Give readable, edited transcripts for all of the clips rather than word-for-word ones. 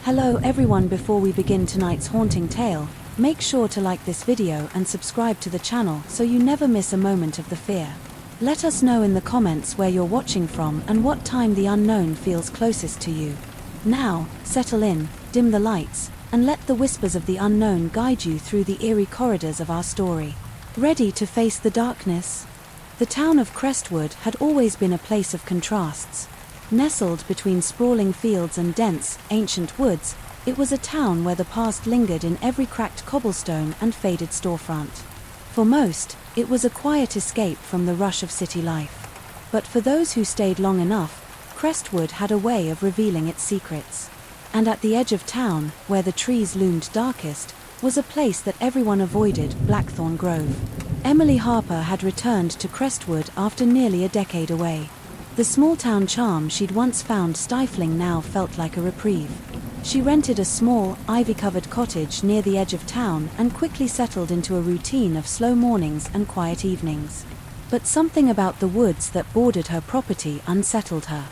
Hello everyone, before we begin tonight's haunting tale, make sure to like this video and subscribe to the channel so you never miss a moment of the fear. Let us know in the comments where you're watching from and what time the unknown feels closest to you. Now, settle in, dim the lights, and let the whispers of the unknown guide you through the eerie corridors of our story. Ready to face the darkness? The town of Crestwood had always been a place of contrasts. Nestled between sprawling fields and dense, ancient woods, it was a town where the past lingered in every cracked cobblestone and faded storefront. For most, it was a quiet escape from the rush of city life. But for those who stayed long enough, Crestwood had a way of revealing its secrets. And at the edge of town, where the trees loomed darkest, was a place that everyone avoided: Blackthorn Grove. Emily Harper had returned to Crestwood after nearly a decade away. The small-town charm she'd once found stifling now felt like a reprieve. She rented a small, ivy-covered cottage near the edge of town and quickly settled into a routine of slow mornings and quiet evenings. But something about the woods that bordered her property unsettled her.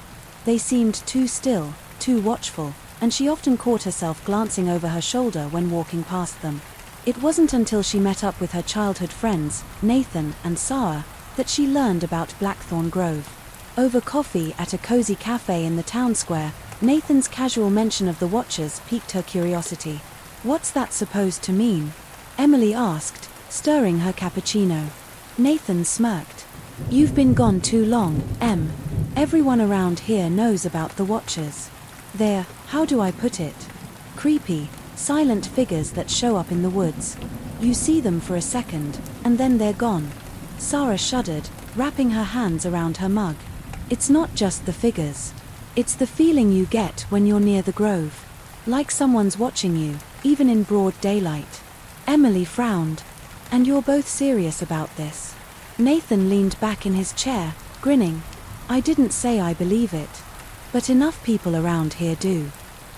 They seemed too still, too watchful, and she often caught herself glancing over her shoulder when walking past them. It wasn't until she met up with her childhood friends, Nathan and Sarah, that she learned about Blackthorn Grove. Over coffee at a cozy cafe in the town square, Nathan's casual mention of the Watchers piqued her curiosity. "What's that supposed to mean?" Emily asked, stirring her cappuccino. Nathan smirked. "You've been gone too long, Em. Everyone around here knows about the Watchers. They're, how do I put it? Creepy, silent figures that show up in the woods. You see them for a second, and then they're gone." Sarah shuddered, wrapping her hands around her mug. "It's not just the figures. It's the feeling you get when you're near the grove. Like someone's watching you, even in broad daylight." Emily frowned. "And you're both serious about this?" Nathan leaned back in his chair, grinning. "I didn't say I believe it. But enough people around here do.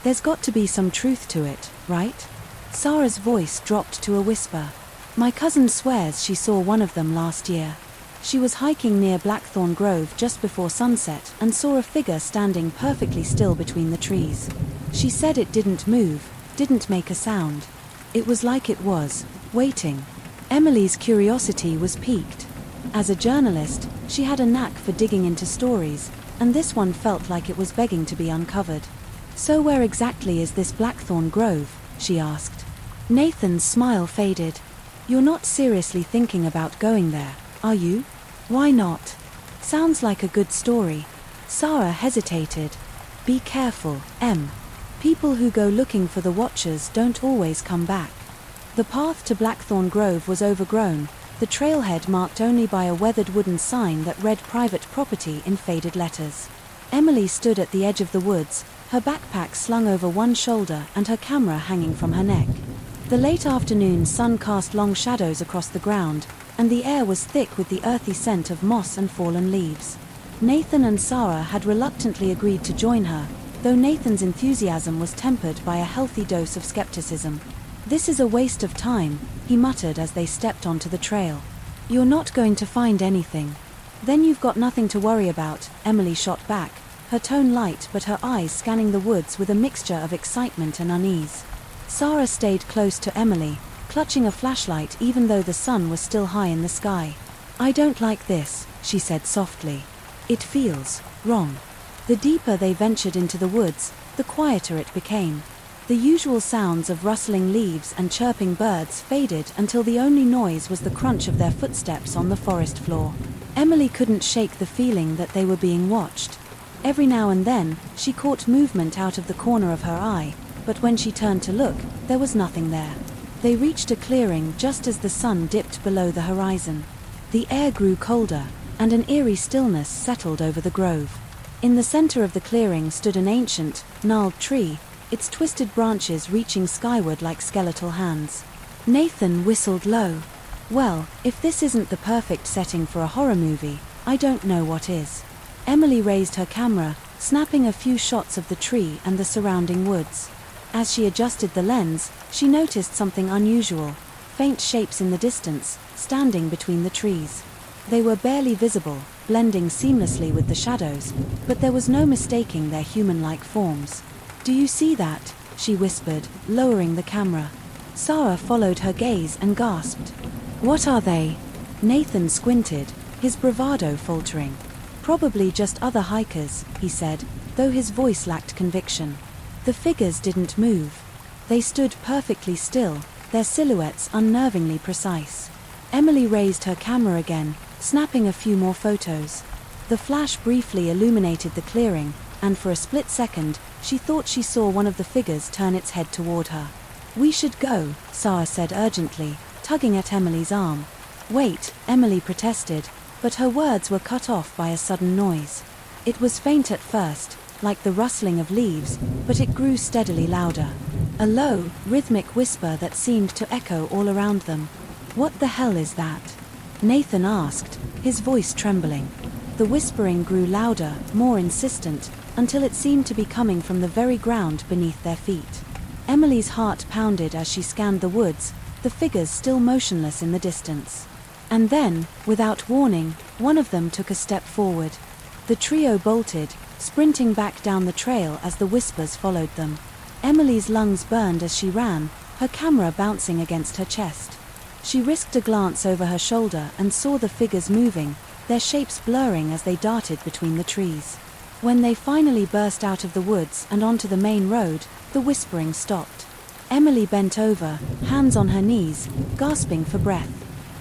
There's got to be some truth to it, right?" Sarah's voice dropped to a whisper. "My cousin swears she saw one of them last year. She was hiking near Blackthorn Grove just before sunset and saw a figure standing perfectly still between the trees. She said it didn't move, didn't make a sound. It was like it was waiting." Emily's curiosity was piqued. As a journalist, she had a knack for digging into stories, and this one felt like it was begging to be uncovered. "So where exactly is this Blackthorn Grove?" she asked. Nathan's smile faded. "You're not seriously thinking about going there, are you?" "Why not? Sounds like a good story." Sarah hesitated. "Be careful, Em. People who go looking for the Watchers don't always come back." The path to Blackthorn Grove was overgrown, the trailhead marked only by a weathered wooden sign that read "private property" in faded letters. Emily stood at the edge of the woods, her backpack slung over one shoulder and her camera hanging from her neck. The late afternoon sun cast long shadows across the ground, and the air was thick with the earthy scent of moss and fallen leaves. Nathan and Sarah had reluctantly agreed to join her, though Nathan's enthusiasm was tempered by a healthy dose of skepticism. "This is a waste of time," he muttered as they stepped onto the trail. "You're not going to find anything." "Then you've got nothing to worry about," Emily shot back, her tone light but her eyes scanning the woods with a mixture of excitement and unease. Sarah stayed close to Emily, clutching a flashlight even though the sun was still high in the sky. "I don't like this," she said softly. "It feels wrong." The deeper they ventured into the woods, the quieter it became. The usual sounds of rustling leaves and chirping birds faded until the only noise was the crunch of their footsteps on the forest floor. Emily couldn't shake the feeling that they were being watched. Every now and then, she caught movement out of the corner of her eye, but when she turned to look, there was nothing there. They reached a clearing just as the sun dipped below the horizon. The air grew colder, and an eerie stillness settled over the grove. In the center of the clearing stood an ancient, gnarled tree, its twisted branches reaching skyward like skeletal hands. Nathan whistled low. "Well, if this isn't the perfect setting for a horror movie, I don't know what is." Emily raised her camera, snapping a few shots of the tree and the surrounding woods. As she adjusted the lens, she noticed something unusual: faint shapes in the distance, standing between the trees. They were barely visible, blending seamlessly with the shadows, but there was no mistaking their human-like forms. "Do you see that?" she whispered, lowering the camera. Sarah followed her gaze and gasped. What are they? Nathan squinted, his bravado faltering. Probably just other hikers, he said, though his voice lacked conviction. The figures didn't move. They stood perfectly still, their silhouettes unnervingly precise. Emily raised her camera again, snapping a few more photos. The flash briefly illuminated the clearing, and for a split second, she thought she saw one of the figures turn its head toward her. We should go, Sarah said urgently, tugging at Emily's arm. Wait, Emily protested, but her words were cut off by a sudden noise. It was faint at first, like the rustling of leaves, but it grew steadily louder. A low, rhythmic whisper that seemed to echo all around them. What the hell is that? Nathan asked, his voice trembling. The whispering grew louder, more insistent, until it seemed to be coming from the very ground beneath their feet. Emily's heart pounded as she scanned the woods, the figures still motionless in the distance. And then, without warning, one of them took a step forward. The trio bolted, sprinting back down the trail as the whispers followed them. Emily's lungs burned as she ran, her camera bouncing against her chest. She risked a glance over her shoulder and saw the figures moving, their shapes blurring as they darted between the trees. When they finally burst out of the woods and onto the main road, the whispering stopped. Emily bent over, hands on her knees, gasping for breath.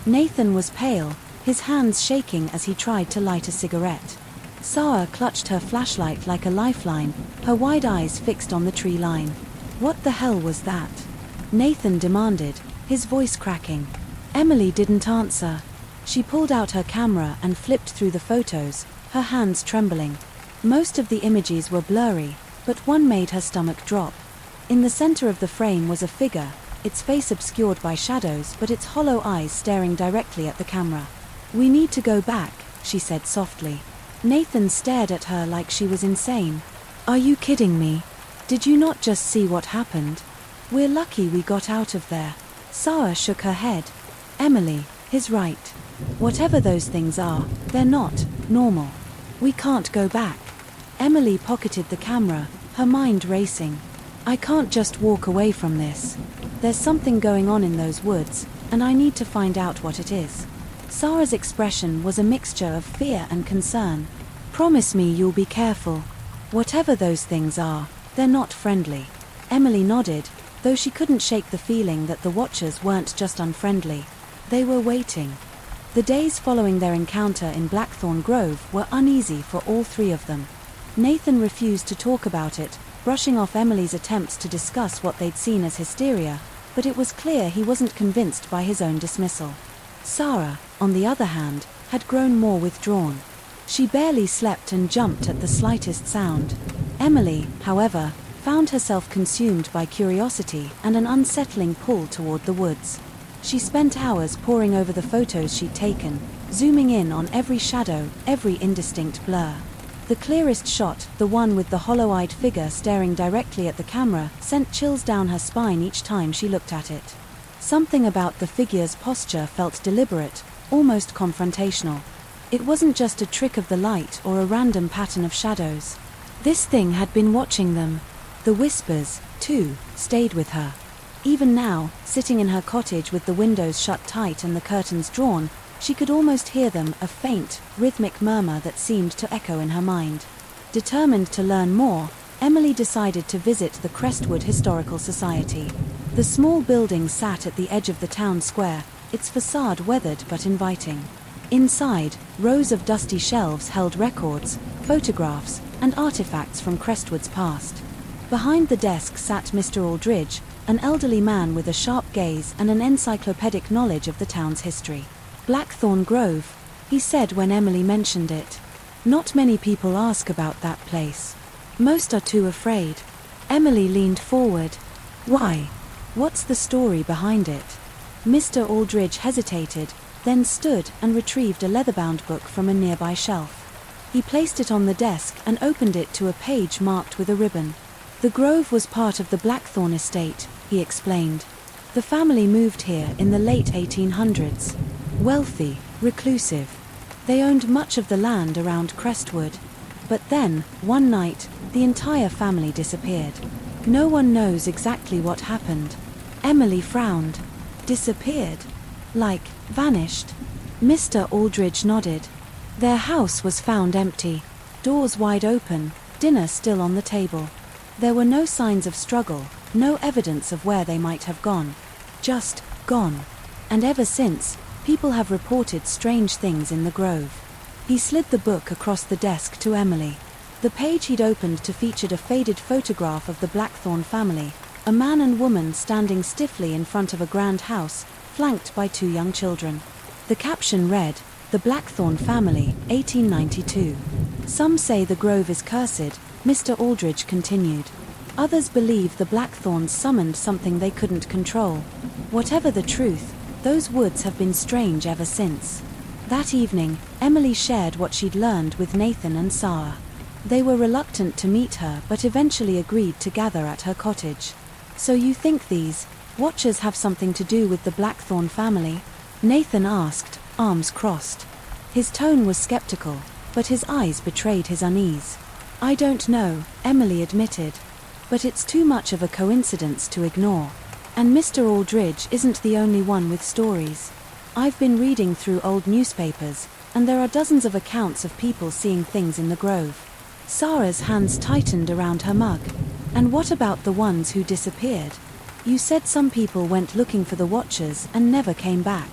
Nathan was pale, his hands shaking as he tried to light a cigarette. Sarah clutched her flashlight like a lifeline, her wide eyes fixed on the tree line. What the hell was that? Nathan demanded, his voice cracking. Emily didn't answer. She pulled out her camera and flipped through the photos, her hands trembling. Most of the images were blurry, but one made her stomach drop. In the center of the frame was a figure, its face obscured by shadows but its hollow eyes staring directly at the camera. We need to go back, she said softly. Nathan stared at her like she was insane. Are you kidding me? Did you not just see what happened? We're lucky we got out of there. Sarah shook her head. Emily, he's right. Whatever those things are, they're not normal. We can't go back. Emily pocketed the camera, her mind racing. I can't just walk away from this. There's something going on in those woods, and I need to find out what it is. Sarah's expression was a mixture of fear and concern. Promise me you'll be careful. Whatever those things are, they're not friendly. Emily nodded, though she couldn't shake the feeling that the watchers weren't just unfriendly. They were waiting. The days following their encounter in Blackthorn Grove were uneasy for all three of them. Nathan refused to talk about it, brushing off Emily's attempts to discuss what they'd seen as hysteria, but it was clear he wasn't convinced by his own dismissal. Sarah, on the other hand, had grown more withdrawn. She barely slept and jumped at the slightest sound. Emily, however, found herself consumed by curiosity and an unsettling pull toward the woods. She spent hours poring over the photos she'd taken, zooming in on every shadow, every indistinct blur. The clearest shot, the one with the hollow-eyed figure staring directly at the camera, sent chills down her spine each time she looked at it. Something about the figure's posture felt deliberate, almost confrontational. It wasn't just a trick of the light or a random pattern of shadows. This thing had been watching them. The whispers, too, stayed with her. Even now, sitting in her cottage with the windows shut tight and the curtains drawn, she could almost hear them, a faint, rhythmic murmur that seemed to echo in her mind. Determined to learn more, Emily decided to visit the Crestwood Historical Society. The small building sat at the edge of the town square, its facade weathered but inviting. Inside, rows of dusty shelves held records, photographs, and artifacts from Crestwood's past. Behind the desk sat Mr. Aldridge, an elderly man with a sharp gaze and an encyclopedic knowledge of the town's history. Blackthorn Grove, he said when Emily mentioned it. Not many people ask about that place. Most are too afraid. Emily leaned forward. Why? What's the story behind it? Mr. Aldridge hesitated, then stood and retrieved a leather-bound book from a nearby shelf. He placed it on the desk and opened it to a page marked with a ribbon. The grove was part of the Blackthorn estate, he explained. The family moved here in the late 1800s. Wealthy, reclusive. They owned much of the land around Crestwood. But then, one night, the entire family disappeared. No one knows exactly what happened. Emily frowned. Disappeared? Like, vanished? Mr. Aldridge nodded. Their house was found empty. Doors wide open, dinner still on the table. There were no signs of struggle, no evidence of where they might have gone. Just gone. And ever since, people have reported strange things in the grove. He slid the book across the desk to Emily. The page he'd opened to featured a faded photograph of the Blackthorne family, a man and woman standing stiffly in front of a grand house, flanked by 2 young children. The caption read, "The Blackthorne Family, 1892. Some say the grove is cursed," Mr. Aldridge continued. Others believe the Blackthorns summoned something they couldn't control. Whatever the truth, those woods have been strange ever since. That evening, Emily shared what she'd learned with Nathan and Sarah. They were reluctant to meet her but eventually agreed to gather at her cottage. "So you think these watchers have something to do with the Blackthorne family?" Nathan asked, arms crossed. His tone was skeptical, but his eyes betrayed his unease. "I don't know," Emily admitted. "But it's too much of a coincidence to ignore. And Mr. Aldridge isn't the only one with stories. I've been reading through old newspapers, and there are dozens of accounts of people seeing things in the grove." Sarah's hands tightened around her mug. "And what about the ones who disappeared? You said some people went looking for the watchers and never came back.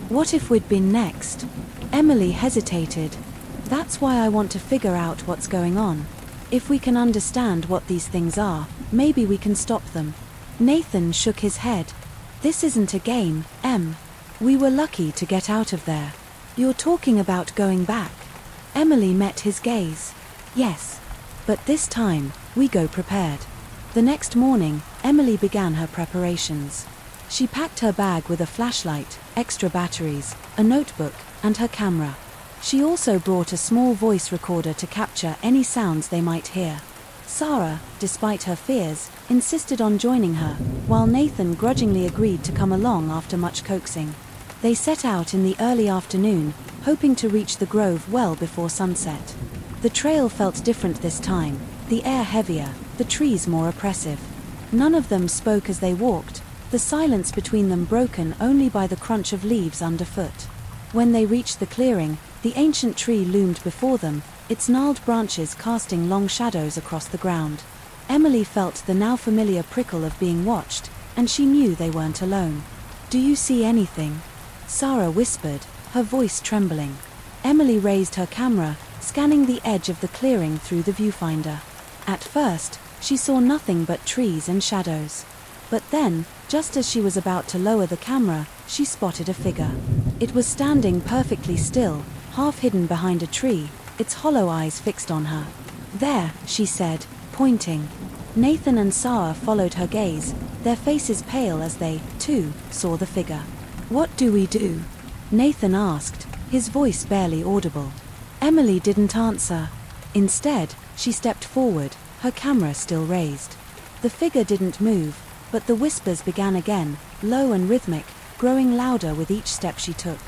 What if we'd been next?" Emily hesitated. "That's why I want to figure out what's going on. If we can understand what these things are, maybe we can stop them." Nathan shook his head. "This isn't a game, Em. We were lucky to get out of there. You're talking about going back." Emily met his gaze. "Yes. But this time, we go prepared." The next morning, Emily began her preparations. She packed her bag with a flashlight, extra batteries, a notebook, and her camera. She also brought a small voice recorder to capture any sounds they might hear. Sarah, despite her fears, insisted on joining her, while Nathan grudgingly agreed to come along after much coaxing. They set out in the early afternoon, hoping to reach the grove well before sunset. The trail felt different this time, the air heavier, the trees more oppressive. None of them spoke as they walked, the silence between them broken only by the crunch of leaves underfoot. When they reached the clearing, the ancient tree loomed before them, its gnarled branches casting long shadows across the ground. Emily felt the now familiar prickle of being watched, and she knew they weren't alone. "Do you see anything?" Sarah whispered, her voice trembling. Emily raised her camera, scanning the edge of the clearing through the viewfinder. At first, she saw nothing but trees and shadows. But then, just as she was about to lower the camera, she spotted a figure. It was standing perfectly still, half hidden behind a tree, its hollow eyes fixed on her. "There," she said, pointing. Nathan and Sarah followed her gaze, their faces pale as they, too, saw the figure. "What do we do?" Nathan asked, his voice barely audible. Emily didn't answer. Instead, she stepped forward, her camera still raised. The figure didn't move, but the whispers began again, low and rhythmic, growing louder with each step she took.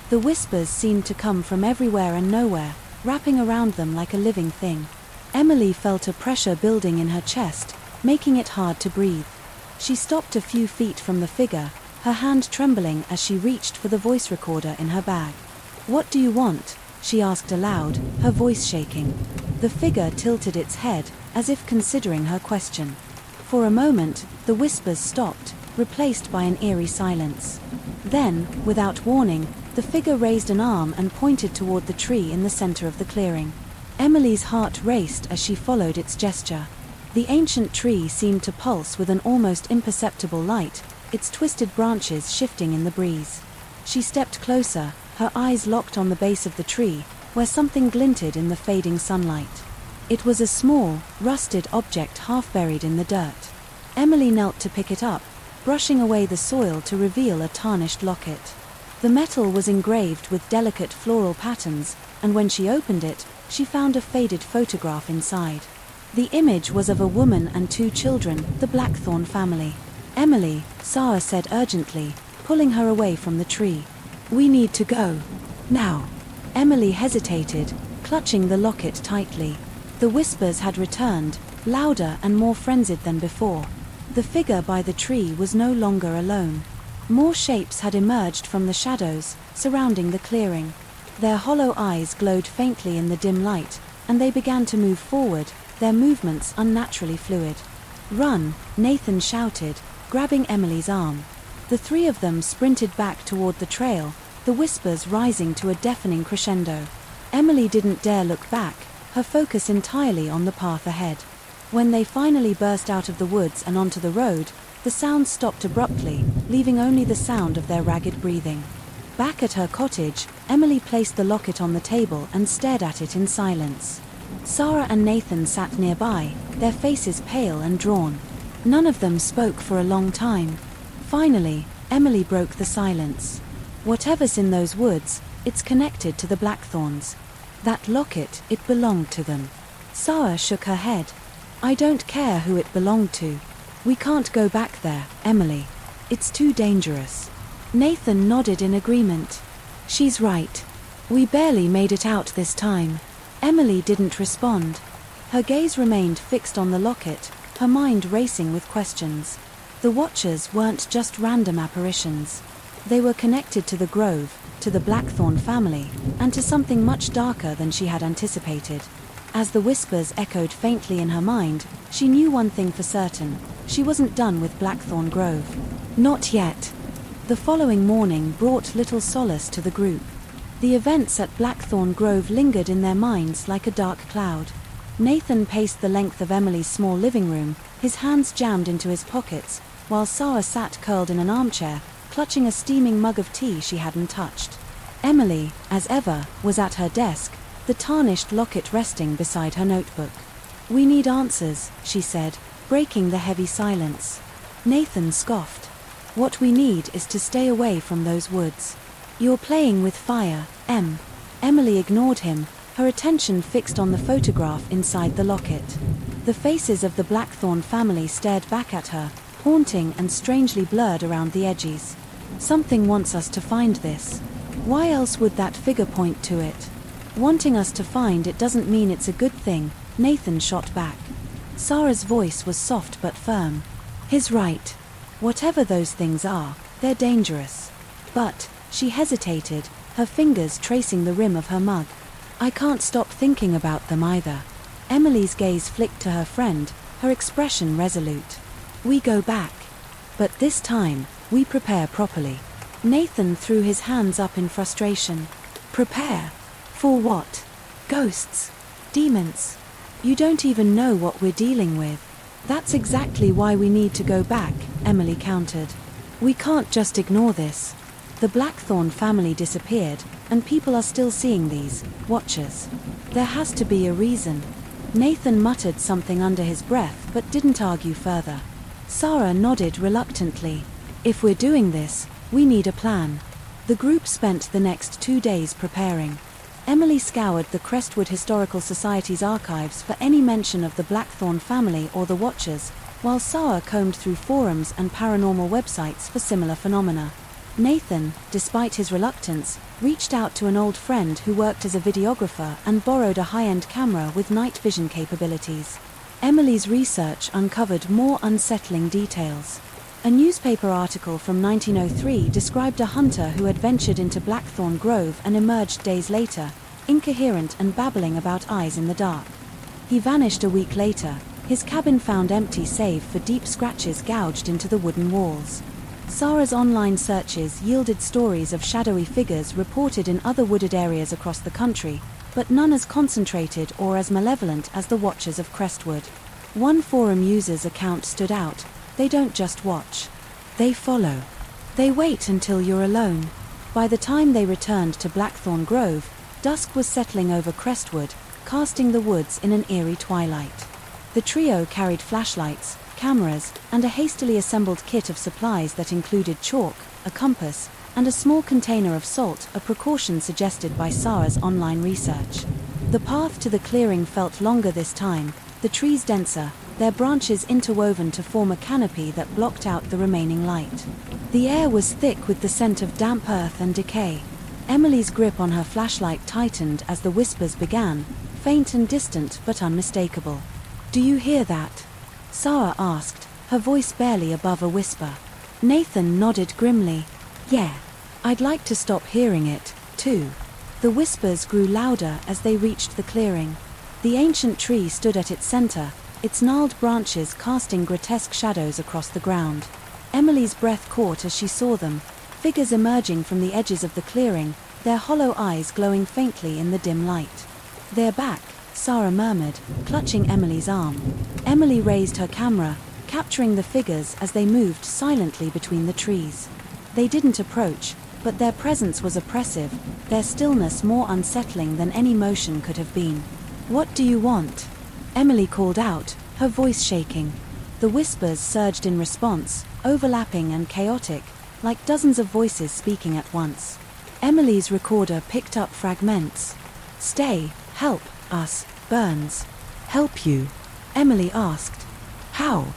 The whispers seemed to come from everywhere and nowhere, wrapping around them like a living thing. Emily felt a pressure building in her chest, making it hard to breathe. She stopped a few feet from the figure, her hand trembling as she reached for the voice recorder in her bag. "What do you want?" she asked aloud, her voice shaking. The figure tilted its head, as if considering her question. For a moment, the whispers stopped, replaced by an eerie silence. Then, without warning, the figure raised an arm and pointed toward the tree in the center of the clearing. Emily's heart raced as she followed its gesture. The ancient tree seemed to pulse with an almost imperceptible light, its twisted branches shifting in the breeze. She stepped closer, her eyes locked on the base of the tree, where something glinted in the fading sunlight. It was a small, rusted object half buried in the dirt. Emily knelt to pick it up, brushing away the soil to reveal a tarnished locket. The metal was engraved with delicate floral patterns, and when she opened it, she found a faded photograph inside. The image was of a woman and 2 children, the Blackthorne family. "Emily," Sarah said urgently, pulling her away from the tree. "We need to go. Now." Emily hesitated, clutching the locket tightly. The whispers had returned, louder and more frenzied than before. The figure by the tree was no longer alone. More shapes had emerged from the shadows surrounding the clearing. Their hollow eyes glowed faintly in the dim light, and they began to move forward, their movements unnaturally fluid. "Run!" Nathan shouted, grabbing Emily's arm. The three of them sprinted back toward the trail, the whispers rising to a deafening crescendo. Emily didn't dare look back, her focus entirely on the path ahead. When they finally burst out of the woods and onto the road, the sound stopped abruptly, leaving only the sound of their ragged breathing. Back at her cottage, Emily placed the locket on the table and stared at it in silence. Sarah and Nathan sat nearby, their faces pale and drawn. None of them spoke for a long time. Finally, Emily broke the silence. "Whatever's in those woods, it's connected to the blackthorns. That locket, it belonged to them." Sarah shook her head. "I don't care who it belonged to. We can't go back there, Emily. It's too dangerous." Nathan nodded in agreement. "She's right. We barely made it out this time." Emily didn't respond. Her gaze remained fixed on the locket, her mind racing with questions. The Watchers weren't just random apparitions. They were connected to the grove, to the Blackthorn family, and to something much darker than she had anticipated. As the whispers echoed faintly in her mind, she knew one thing for certain: she wasn't done with Blackthorn Grove. Not yet. The following morning brought little solace to the group. The events at Blackthorn Grove lingered in their minds like a dark cloud. Nathan paced the length of Emily's small living room, his hands jammed into his pockets, while Sarah sat curled in an armchair, clutching a steaming mug of tea she hadn't touched. Emily, as ever, was at her desk, the tarnished locket resting beside her notebook. "We need answers," she said, breaking the heavy silence. Nathan scoffed. "What we need is to stay away from those woods." "You're playing with fire, Em." Emily ignored him, her attention fixed on the photograph inside the locket. The faces of the Blackthorn family stared back at her, haunting and strangely blurred around the edges. "Something wants us to find this. Why else would that figure point to it?" "Wanting us to find it doesn't mean it's a good thing," Nathan shot back. Sarah's voice was soft but firm. "He's right. Whatever those things are, they're dangerous." "But," she hesitated, her fingers tracing the rim of her mug. "I can't stop thinking about them either." Emily's gaze flicked to her friend, her expression resolute. "We go back. But this time, we prepare properly." Nathan threw his hands up in frustration. "Prepare? For what? Ghosts? Demons? You don't even know what we're dealing with." "That's exactly why we need to go back," Emily countered. "We can't just ignore this. The Blackthorn family disappeared, and people are still seeing these Watchers. There has to be a reason." Nathan muttered something under his breath but didn't argue further. Sarah nodded reluctantly. "If we're doing this, we need a plan." The group spent the next 2 days preparing. Emily scoured the Crestwood Historical Society's archives for any mention of the Blackthorn family or the Watchers, while Sarah combed through forums and paranormal websites for similar phenomena. Nathan, despite his reluctance, reached out to an old friend who worked as a videographer and borrowed a high-end camera with night vision capabilities. Emily's research uncovered more unsettling details. A newspaper article from 1903 described a hunter who had ventured into Blackthorn Grove and emerged days later, incoherent and babbling about eyes in the dark. He vanished a week later, his cabin found empty save for deep scratches gouged into the wooden walls. Sarah's online searches yielded stories of shadowy figures reported in other wooded areas across the country, but none as concentrated or as malevolent as the Watchers of Crestwood. One forum user's account stood out. "They don't just watch. They follow. They wait until you're alone." By the time they returned to Blackthorn Grove, dusk was settling over Crestwood, casting the woods in an eerie twilight. The trio carried flashlights, cameras, and a hastily assembled kit of supplies that included chalk, a compass, and a small container of salt, a precaution suggested by Sarah's online research. The path to the clearing felt longer this time, the trees denser, their branches interwoven to form a canopy that blocked out the remaining light. The air was thick with the scent of damp earth and decay. Emily's grip on her flashlight tightened as the whispers began, faint and distant but unmistakable. Do you hear that? Sarah asked, her voice barely above a whisper. Nathan nodded grimly. Yeah. I'd like to stop hearing it, too. The whispers grew louder as they reached the clearing. The ancient tree stood at its center, its gnarled branches casting grotesque shadows across the ground. Emily's breath caught as she saw them, figures emerging from the edges of the clearing, their hollow eyes glowing faintly in the dim light. They're back, Sarah murmured, clutching Emily's arm. Emily raised her camera, capturing the figures as they moved silently between the trees. They didn't approach, but their presence was oppressive, their stillness more unsettling than any motion could have been. What do you want? Emily called out, her voice shaking. The whispers surged in response, overlapping and chaotic, like dozens of voices speaking at once. Emily's recorder picked up fragments. Stay, help us, Burns. Help you? Emily asked. How?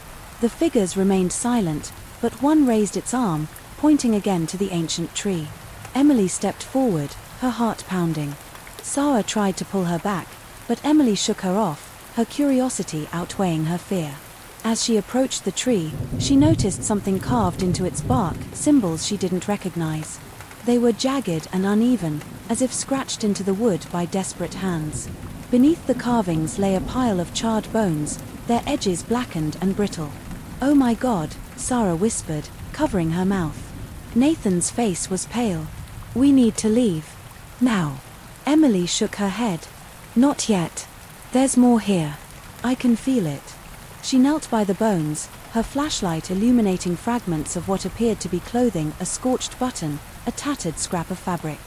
The figures remained silent, but one raised its arm, pointing again to the ancient tree. Emily stepped forward, her heart pounding. Sarah tried to pull her back, but Emily shook her off, her curiosity outweighing her fear. As she approached the tree, she noticed something carved into its bark, symbols she didn't recognize. They were jagged and uneven, as if scratched into the wood by desperate hands. Beneath the carvings lay a pile of charred bones, their edges blackened and brittle. Oh my God, Sarah whispered, covering her mouth. Nathan's face was pale. We need to leave. Now. Emily shook her head. Not yet. There's more here. I can feel it. She knelt by the bones, her flashlight illuminating fragments of what appeared to be clothing, a scorched button, a tattered scrap of fabric.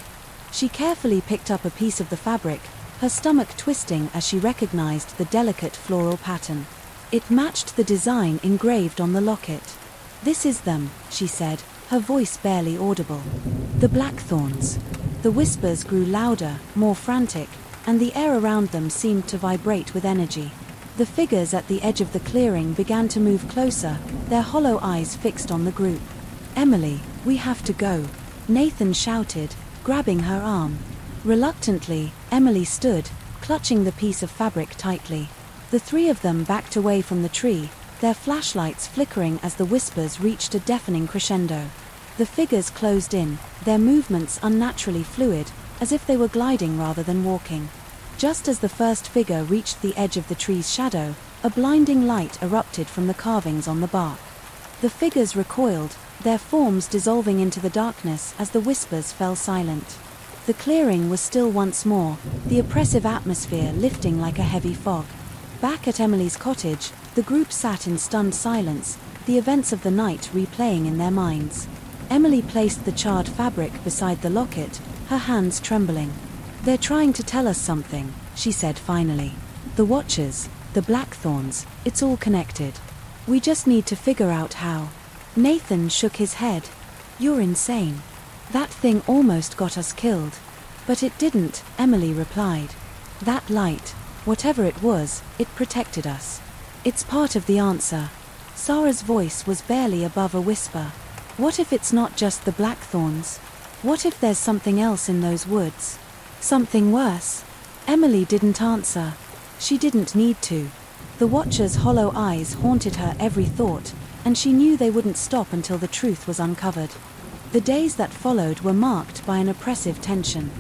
She carefully picked up a piece of the fabric, her stomach twisting as she recognized the delicate floral pattern. It matched the design engraved on the locket. This is them, she said, her voice barely audible. The blackthorns. The whispers grew louder, more frantic, and the air around them seemed to vibrate with energy. The figures at the edge of the clearing began to move closer, their hollow eyes fixed on the group. Emily, we have to go, Nathan shouted, grabbing her arm. Reluctantly, Emily stood, clutching the piece of fabric tightly. The three of them backed away from the tree, their flashlights flickering as the whispers reached a deafening crescendo. The figures closed in, their movements unnaturally fluid, as if they were gliding rather than walking. Just as the first figure reached the edge of the tree's shadow, a blinding light erupted from the carvings on the bark. The figures recoiled, their forms dissolving into the darkness as the whispers fell silent. The clearing was still once more, the oppressive atmosphere lifting like a heavy fog. Back at Emily's cottage, the group sat in stunned silence, the events of the night replaying in their minds. Emily placed the charred fabric beside the locket, her hands trembling. They're trying to tell us something, she said finally. The Watchers, the Blackthorns, it's all connected. We just need to figure out how. Nathan shook his head. You're insane. That thing almost got us killed. But it didn't, Emily replied. That light, whatever it was, it protected us. It's part of the answer. Sarah's voice was barely above a whisper. What if it's not just the Blackthorns? What if there's something else in those woods? Something worse? Emily didn't answer. She didn't need to. The Watcher's hollow eyes haunted her every thought, and she knew they wouldn't stop until the truth was uncovered. The days that followed were marked by an oppressive tension.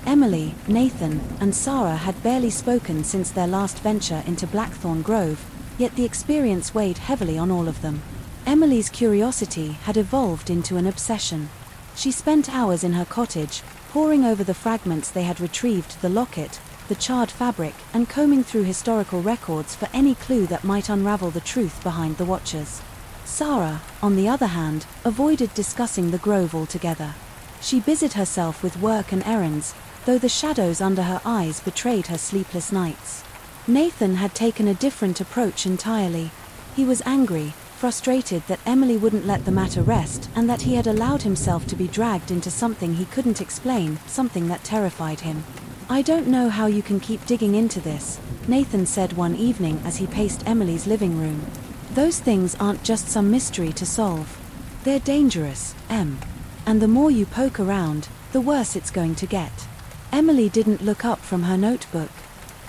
Emily, Nathan, and Sarah had barely spoken since their last venture into Blackthorn Grove, yet the experience weighed heavily on all of them. Emily's curiosity had evolved into an obsession. She spent hours in her cottage, poring over the fragments they had retrieved, the locket, the charred fabric, and combing through historical records for any clue that might unravel the truth behind the Watchers. Sarah, on the other hand, avoided discussing the grove altogether. She busied herself with work and errands, though the shadows under her eyes betrayed her sleepless nights. Nathan had taken a different approach entirely. He was angry, frustrated that Emily wouldn't let the matter rest and that he had allowed himself to be dragged into something he couldn't explain, something that terrified him. I don't know how you can keep digging into this, Nathan said one evening as he paced Emily's living room. Those things aren't just some mystery to solve. They're dangerous, Em. And the more you poke around, the worse it's going to get. Emily didn't look up from her notebook.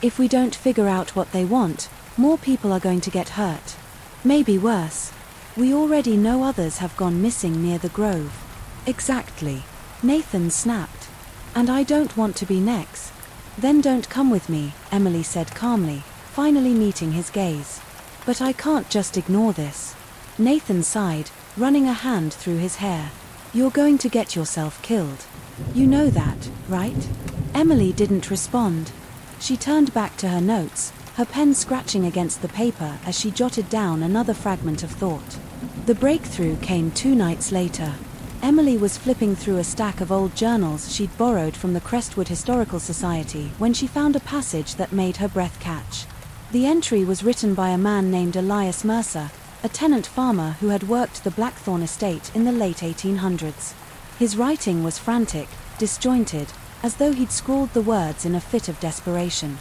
If we don't figure out what they want, More people are going to get hurt. Maybe worse. We already know others have gone missing near the grove. Exactly. Nathan snapped. And I don't want to be next. Then don't come with me, Emily said calmly, finally meeting his gaze. But I can't just ignore this. Nathan sighed, running a hand through his hair. You're going to get yourself killed. You know that, right? Emily didn't respond. She turned back to her notes, her pen scratching against the paper as she jotted down another fragment of thought. The breakthrough came 2 nights later. Emily was flipping through a stack of old journals she'd borrowed from the Crestwood Historical Society when she found a passage that made her breath catch. The entry was written by a man named Elias Mercer, a tenant farmer who had worked the Blackthorn estate in the late 1800s. His writing was frantic, disjointed, as though he'd scrawled the words in a fit of desperation.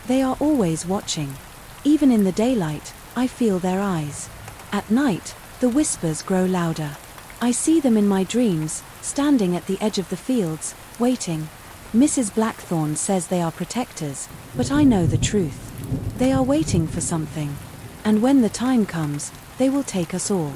They are always watching. Even in the daylight, I feel their eyes. At night, the whispers grow louder. I see them in my dreams, standing at the edge of the fields, waiting. Mrs. Blackthorn says they are protectors, but I know the truth. They are waiting for something. And when the time comes, they will take us all.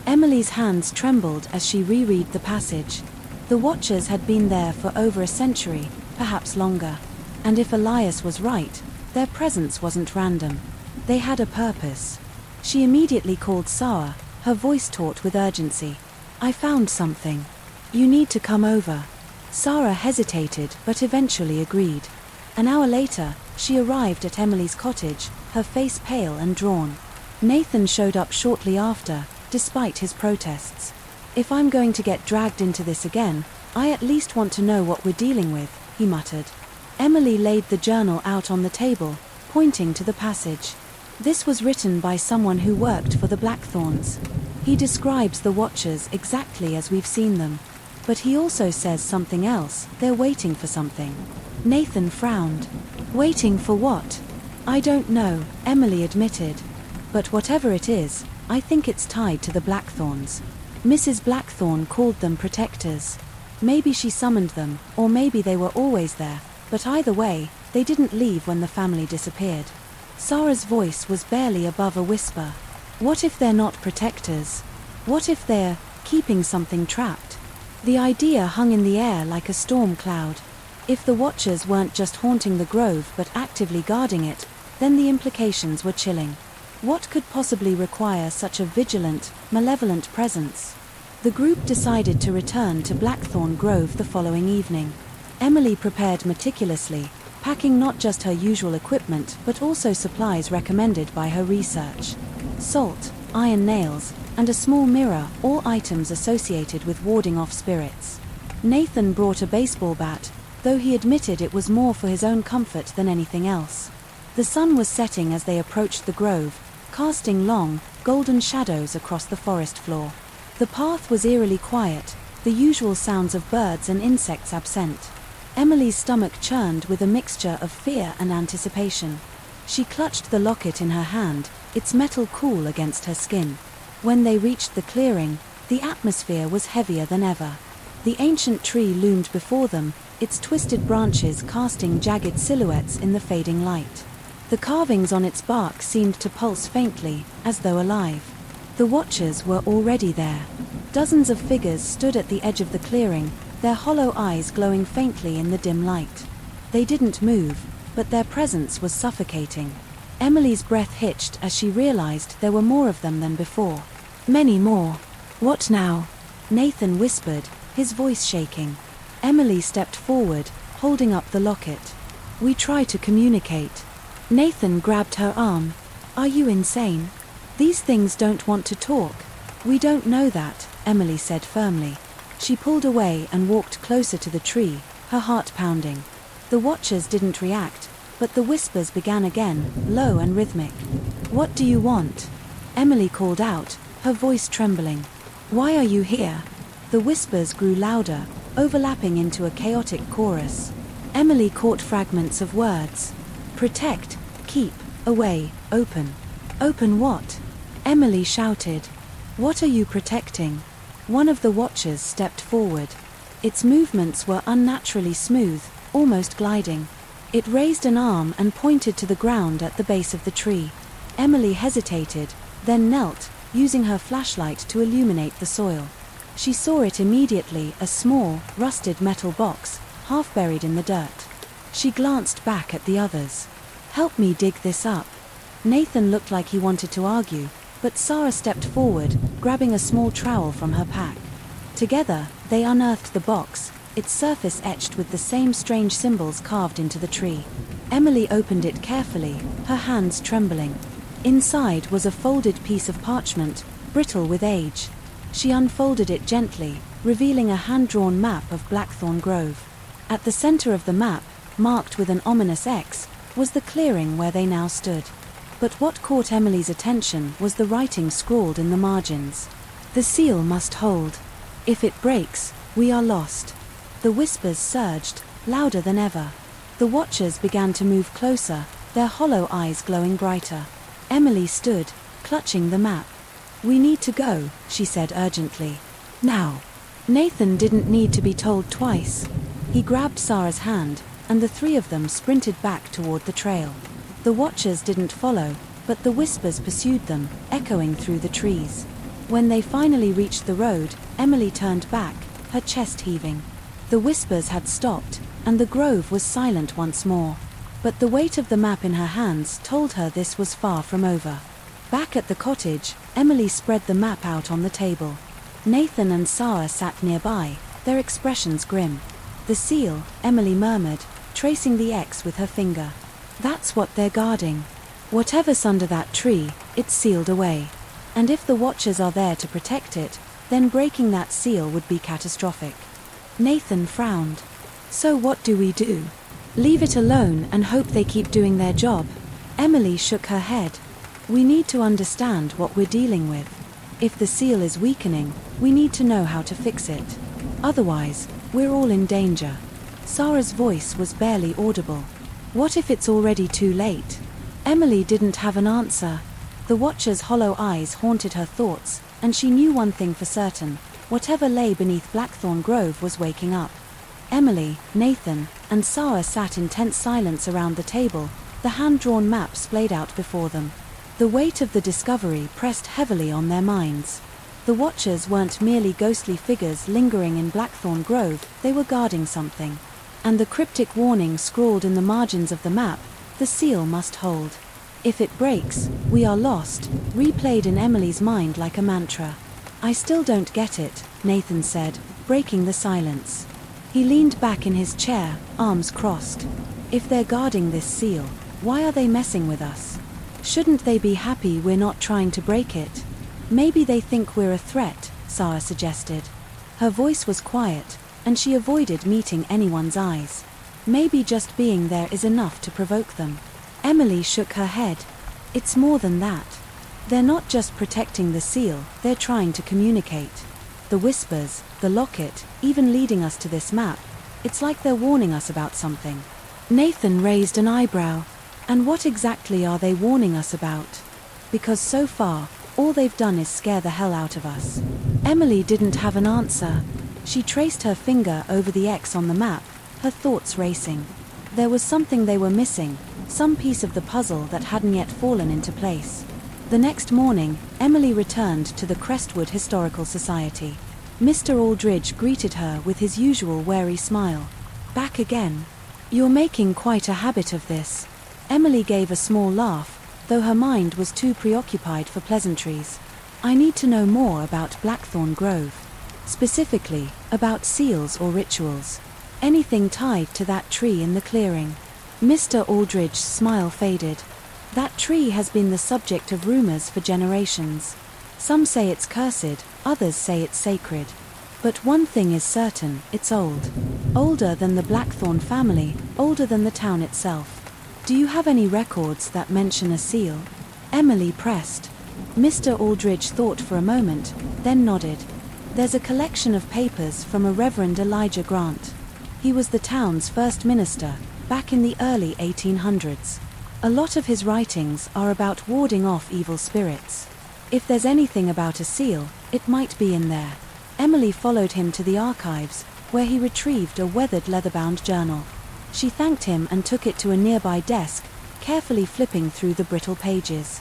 Emily's hands trembled as she reread the passage. The Watchers had been there for over a century, perhaps longer. And if Elias was right, their presence wasn't random. They had a purpose. She immediately called Sarah, her voice taut with urgency. I found something. You need to come over. Sarah hesitated but eventually agreed. An hour later, she arrived at Emily's cottage, her face pale and drawn. Nathan showed up shortly after, despite his protests. If I'm going to get dragged into this again, I at least want to know what we're dealing with, he muttered. Emily laid the journal out on the table, pointing to the passage. This was written by someone who worked for the Blackthorns. He describes the Watchers exactly as we've seen them. But he also says something else. They're waiting for something. Nathan frowned. Waiting for what? I don't know, Emily admitted. But whatever it is, I think it's tied to the Blackthorns. Mrs. Blackthorn called them protectors. Maybe she summoned them, or maybe they were always there, but either way, they didn't leave when the family disappeared. Sarah's voice was barely above a whisper. What if they're not protectors? What if they're keeping something trapped? The idea hung in the air like a storm cloud. If the Watchers weren't just haunting the grove but actively guarding it, then the implications were chilling. What could possibly require such a vigilant, malevolent presence? The group decided to return to Blackthorn Grove the following evening. Emily prepared meticulously, packing not just her usual equipment but also supplies recommended by her research. Salt, iron nails, and a small mirror, all items associated with warding off spirits. Nathan brought a baseball bat, though he admitted it was more for his own comfort than anything else. The sun was setting as they approached the grove, casting long, golden shadows across the forest floor. The path was eerily quiet, the usual sounds of birds and insects absent. Emily's stomach churned with a mixture of fear and anticipation. She clutched the locket in her hand, its metal cool against her skin. When they reached the clearing, the atmosphere was heavier than ever. The ancient tree loomed before them, its twisted branches casting jagged silhouettes in the fading light. The carvings on its bark seemed to pulse faintly, as though alive. The Watchers were already there. Dozens of figures stood at the edge of the clearing, their hollow eyes glowing faintly in the dim light. They didn't move, but their presence was suffocating. Emily's breath hitched as she realized there were more of them than before. Many more. What now? Nathan whispered, his voice shaking. Emily stepped forward, holding up the locket. We try to communicate. Nathan grabbed her arm. Are you insane? These things don't want to talk. We don't know that, Emily said firmly. She pulled away and walked closer to the tree, her heart pounding. The Watchers didn't react, but the whispers began again, low and rhythmic. What do you want? Emily called out, her voice trembling. Why are you here? The whispers grew louder, overlapping into a chaotic chorus. Emily caught fragments of words. Protect, keep, away, open. Open what? Emily shouted. What are you protecting? One of the Watchers stepped forward. Its movements were unnaturally smooth, almost gliding. It raised an arm and pointed to the ground at the base of the tree. Emily hesitated, then knelt, using her flashlight to illuminate the soil. She saw it immediately, a small, rusted metal box, half buried in the dirt. She glanced back at the others. "Help me dig this up." Nathan looked like he wanted to argue, but Sarah stepped forward, grabbing a small trowel from her pack. Together, they unearthed the box, its surface etched with the same strange symbols carved into the tree. Emily opened it carefully, her hands trembling. Inside was a folded piece of parchment, brittle with age. She unfolded it gently, revealing a hand-drawn map of Blackthorn Grove. At the center of the map, marked with an ominous X, was the clearing where they now stood. But what caught Emily's attention was the writing scrawled in the margins. "The seal must hold. If it breaks, we are lost." The whispers surged, louder than ever. The watchers began to move closer, their hollow eyes glowing brighter. Emily stood, clutching the map. "We need to go," she said urgently. "Now." Nathan didn't need to be told twice. He grabbed Sarah's hand, and the three of them sprinted back toward the trail. The watchers didn't follow, but the whispers pursued them, echoing through the trees. When they finally reached the road, Emily turned back, her chest heaving. The whispers had stopped, and the grove was silent once more. But the weight of the map in her hands told her this was far from over. Back at the cottage, Emily spread the map out on the table. Nathan and Sarah sat nearby, their expressions grim. "The seal," Emily murmured, tracing the X with her finger. "That's what they're guarding. Whatever's under that tree, it's sealed away. And if the watchers are there to protect it, then breaking that seal would be catastrophic." Nathan frowned. "So what do we do? Leave it alone and hope they keep doing their job?" Emily shook her head. "We need to understand what we're dealing with. If the seal is weakening, we need to know how to fix it. Otherwise, we're all in danger." Sarah's voice was barely audible. "What if it's already too late?" Emily didn't have an answer. The watcher's hollow eyes haunted her thoughts, and she knew one thing for certain: whatever lay beneath Blackthorn Grove was waking up. Emily, Nathan, and Sarah sat in tense silence around the table, the hand-drawn map splayed out before them. The weight of the discovery pressed heavily on their minds. The watchers weren't merely ghostly figures lingering in Blackthorn Grove, they were guarding something. And the cryptic warning scrawled in the margins of the map: "The seal must hold. If it breaks, we are lost," replayed in Emily's mind like a mantra. "I still don't get it," Nathan said, breaking the silence. He leaned back in his chair, arms crossed. "If they're guarding this seal, why are they messing with us? Shouldn't they be happy we're not trying to break it?" "Maybe they think we're a threat," Sarah suggested. Her voice was quiet, and she avoided meeting anyone's eyes. "Maybe just being there is enough to provoke them." Emily shook her head. "It's more than that. They're not just protecting the seal, they're trying to communicate. The whispers, the locket, even leading us to this map, it's like they're warning us about something." Nathan raised an eyebrow. "And what exactly are they warning us about? Because so far, all they've done is scare the hell out of us." Emily didn't have an answer. She traced her finger over the X on the map, her thoughts racing. There was something they were missing, some piece of the puzzle that hadn't yet fallen into place. The next morning, Emily returned to the Crestwood Historical Society. Mr. Aldridge greeted her with his usual wary smile. "Back again. You're making quite a habit of this." Emily gave a small laugh, though her mind was too preoccupied for pleasantries. "I need to know more about Blackthorn Grove. Specifically, about seals or rituals. Anything tied to that tree in the clearing." Mr. Aldridge's smile faded. "That tree has been the subject of rumors for generations. Some say it's cursed, others say it's sacred. But one thing is certain, it's old. Older than the Blackthorn family, older than the town itself. Do you have any records that mention a seal?" Emily pressed. Mr. Aldridge thought for a moment, then nodded. "There's a collection of papers from a Reverend Elijah Grant. He was the town's first minister, back in the early 1800s. A lot of his writings are about warding off evil spirits. If there's anything about a seal, it might be in there." Emily followed him to the archives, where he retrieved a weathered leather-bound journal. She thanked him and took it to a nearby desk, carefully flipping through the brittle pages.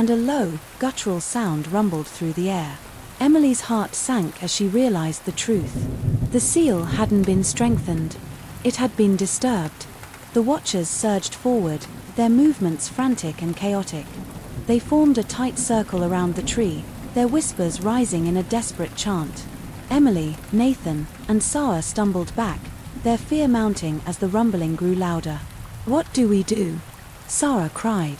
and a low, guttural sound rumbled through the air. Emily's heart sank as she realized the truth. The seal hadn't been strengthened. It had been disturbed. The watchers surged forward, their movements frantic and chaotic. They formed a tight circle around the tree, their whispers rising in a desperate chant. Emily, Nathan, and Sarah stumbled back, their fear mounting as the rumbling grew louder. "What do we do?" Sarah cried.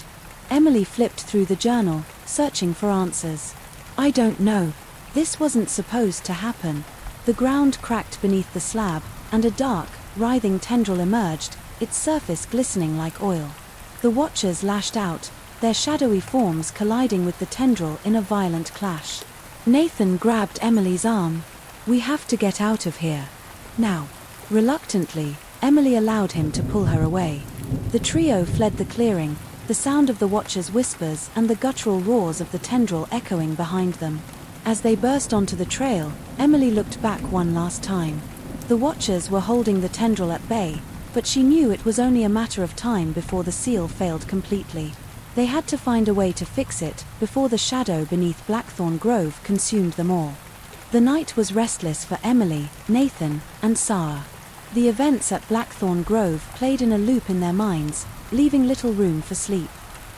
Emily flipped through the journal, searching for answers. "I don't know. This wasn't supposed to happen." The ground cracked beneath the slab, and a dark, writhing tendril emerged, its surface glistening like oil. The watchers lashed out, their shadowy forms colliding with the tendril in a violent clash. Nathan grabbed Emily's arm. "We have to get out of here. Now." Reluctantly, Emily allowed him to pull her away. The trio fled the clearing, the sound of the watchers' whispers and the guttural roars of the tendril echoing behind them. As they burst onto the trail, Emily looked back one last time. The watchers were holding the tendril at bay, but she knew it was only a matter of time before the seal failed completely. They had to find a way to fix it before the shadow beneath Blackthorn Grove consumed them all. The night was restless for Emily, Nathan, and Sarah. The events at Blackthorn Grove played in a loop in their minds, leaving little room for sleep.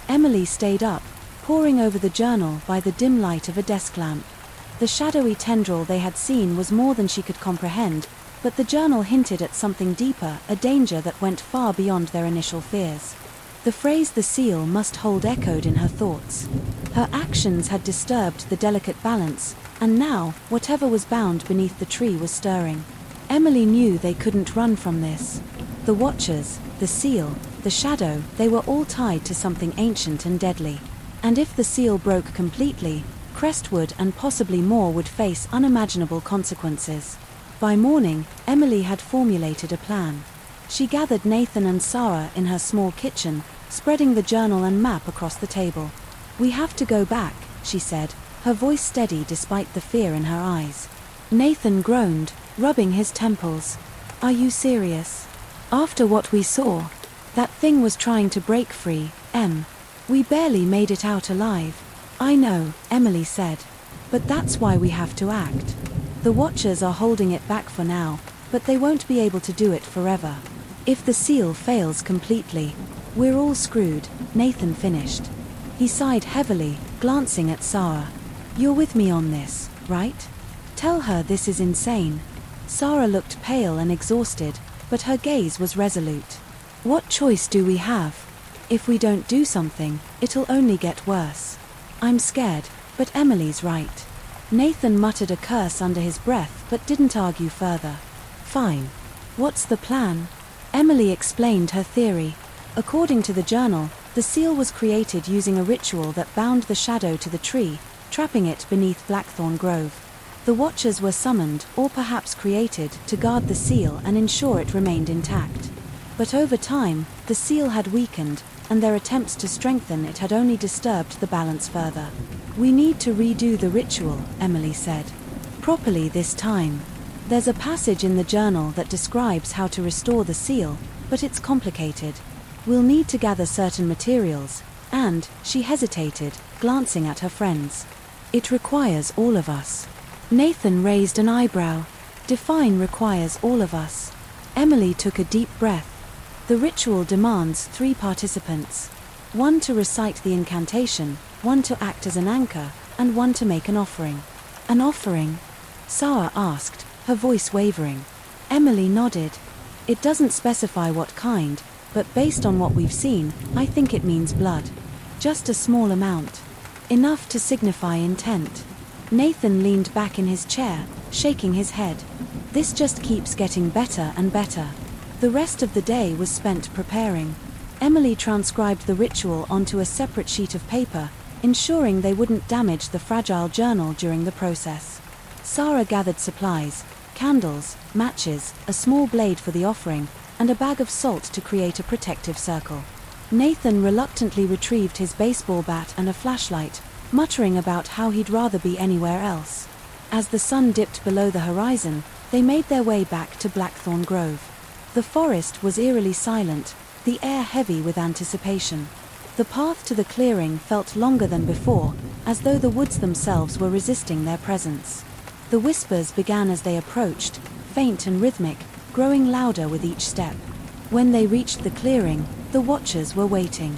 Emily stayed up, poring over the journal by the dim light of a desk lamp. The shadowy tendril they had seen was more than she could comprehend, but the journal hinted at something deeper, a danger that went far beyond their initial fears. The phrase "the seal must hold" echoed in her thoughts. Her actions had disturbed the delicate balance, and now, whatever was bound beneath the tree was stirring. Emily knew they couldn't run from this. The watchers, the seal, the shadow, they were all tied to something ancient and deadly. And if the seal broke completely, Crestwood and possibly more would face unimaginable consequences. By morning, Emily had formulated a plan. She gathered Nathan and Sarah in her small kitchen, spreading the journal and map across the table. "We have to go back," she said, her voice steady despite the fear in her eyes. Nathan groaned, rubbing his temples. "Are you serious? After what we saw? That thing was trying to break free, Em. We barely made it out alive." "I know," Emily said. "But that's why we have to act. The watchers are holding it back for now, but they won't be able to do it forever. If the seal fails completely, we're all screwed," Nathan finished. He sighed heavily, glancing at Sarah. "You're with me on this, right? Tell her this is insane." Sarah looked pale and exhausted, but her gaze was resolute. "What choice do we have? If we don't do something, it'll only get worse. I'm scared, but Emily's right." Nathan muttered a curse under his breath but didn't argue further. "Fine. What's the plan?" Emily explained her theory. According to the journal, the seal was created using a ritual that bound the shadow to the tree, trapping it beneath Blackthorn Grove. The watchers were summoned, or perhaps created, to guard the seal and ensure it remained intact. But over time, the seal had weakened, and their attempts to strengthen it had only disturbed the balance further. "We need to redo the ritual," Emily said. "Properly this time. There's a passage in the journal that describes how to restore the seal, but it's complicated. We'll need to gather certain materials, and," she hesitated, glancing at her friends, "it requires all of us." Nathan raised an eyebrow. "Define requires all of us." Emily took a deep breath. "The ritual demands 3 participants. 1 to recite the incantation, 1 to act as an anchor, and 1 to make an offering." "An offering?" Sarah asked, her voice wavering. Emily nodded. "It doesn't specify what kind, but based on what we've seen, I think it means blood. Just a small amount. Enough to signify intent." Nathan leaned back in his chair, shaking his head. "This just keeps getting better and better." The rest of the day was spent preparing. Emily transcribed the ritual onto a separate sheet of paper, ensuring they wouldn't damage the fragile journal during the process. Sarah gathered supplies: candles, matches, a small blade for the offering, and a bag of salt to create a protective circle. Nathan reluctantly retrieved his baseball bat and a flashlight, muttering about how he'd rather be anywhere else. As the sun dipped below the horizon, they made their way back to Blackthorn Grove. The forest was eerily silent, the air heavy with anticipation. The path to the clearing felt longer than before, as though the woods themselves were resisting their presence. The whispers began as they approached, faint and rhythmic, growing louder with each step. When they reached the clearing, the watchers were waiting.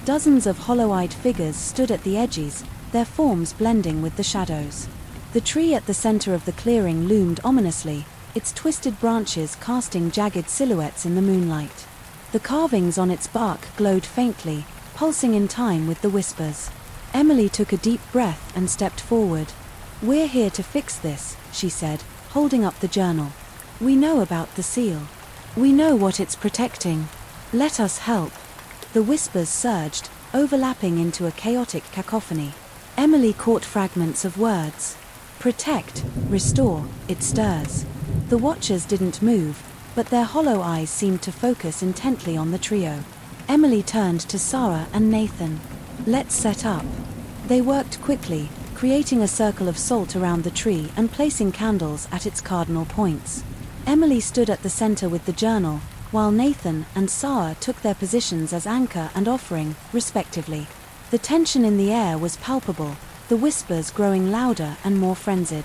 Dozens of hollow-eyed figures stood at the edges, their forms blending with the shadows. The tree at the center of the clearing loomed ominously, its twisted branches casting jagged silhouettes in the moonlight. The carvings on its bark glowed faintly, pulsing in time with the whispers. Emily took a deep breath and stepped forward. "We're here to fix this," she said, holding up the journal. "We know about the seal. We know what it's protecting. Let us help." The whispers surged, overlapping into a chaotic cacophony. Emily caught fragments of words. "Protect, restore, it stirs." The watchers didn't move, but their hollow eyes seemed to focus intently on the trio. Emily turned to Sarah and Nathan. "Let's set up." They worked quickly, creating a circle of salt around the tree and placing candles at its cardinal points. Emily stood at the center with the journal, while Nathan and Sarah took their positions as anchor and offering, respectively. The tension in the air was palpable, the whispers growing louder and more frenzied.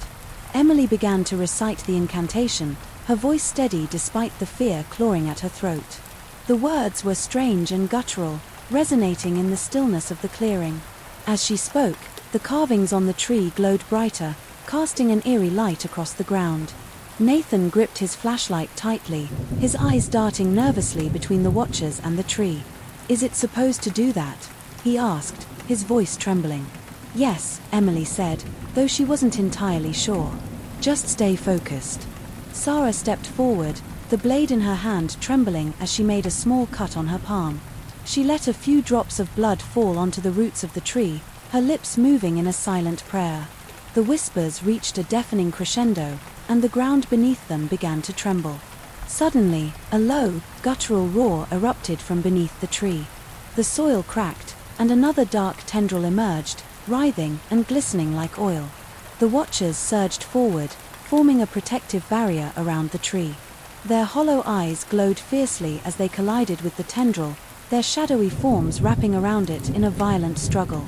Emily began to recite the incantation, her voice steady despite the fear clawing at her throat. The words were strange and guttural, resonating in the stillness of the clearing. As she spoke, the carvings on the tree glowed brighter, casting an eerie light across the ground. Nathan gripped his flashlight tightly, his eyes darting nervously between the watchers and the tree. "Is it supposed to do that?" he asked, his voice trembling. "Yes," Emily said, though she wasn't entirely sure. "Just stay focused." Sarah stepped forward, the blade in her hand trembling as she made a small cut on her palm. She let a few drops of blood fall onto the roots of the tree, her lips moving in a silent prayer. The whispers reached a deafening crescendo, and the ground beneath them began to tremble. Suddenly, a low, guttural roar erupted from beneath the tree. The soil cracked, and another dark tendril emerged, writhing and glistening like oil. The watchers surged forward, forming a protective barrier around the tree. Their hollow eyes glowed fiercely as they collided with the tendril, their shadowy forms wrapping around it in a violent struggle.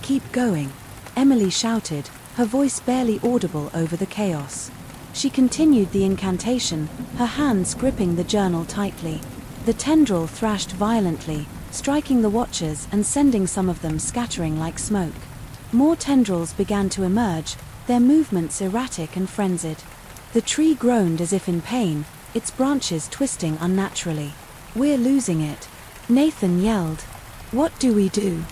"Keep going," Emily shouted, her voice barely audible over the chaos. She continued the incantation, her hands gripping the journal tightly. The tendril thrashed violently, striking the watchers and sending some of them scattering like smoke. More tendrils began to emerge, their movements erratic and frenzied. The tree groaned as if in pain, its branches twisting unnaturally. "We're losing it," Nathan yelled. "What do we do?"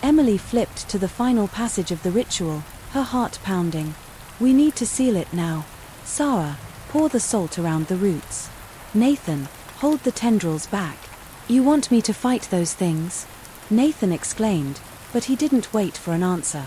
Emily flipped to the final passage of the ritual, her heart pounding. "We need to seal it now." Sarah, pour the salt around the roots. Nathan, hold the tendrils back. "You want me to fight those things?" Nathan exclaimed, but he didn't wait for an answer.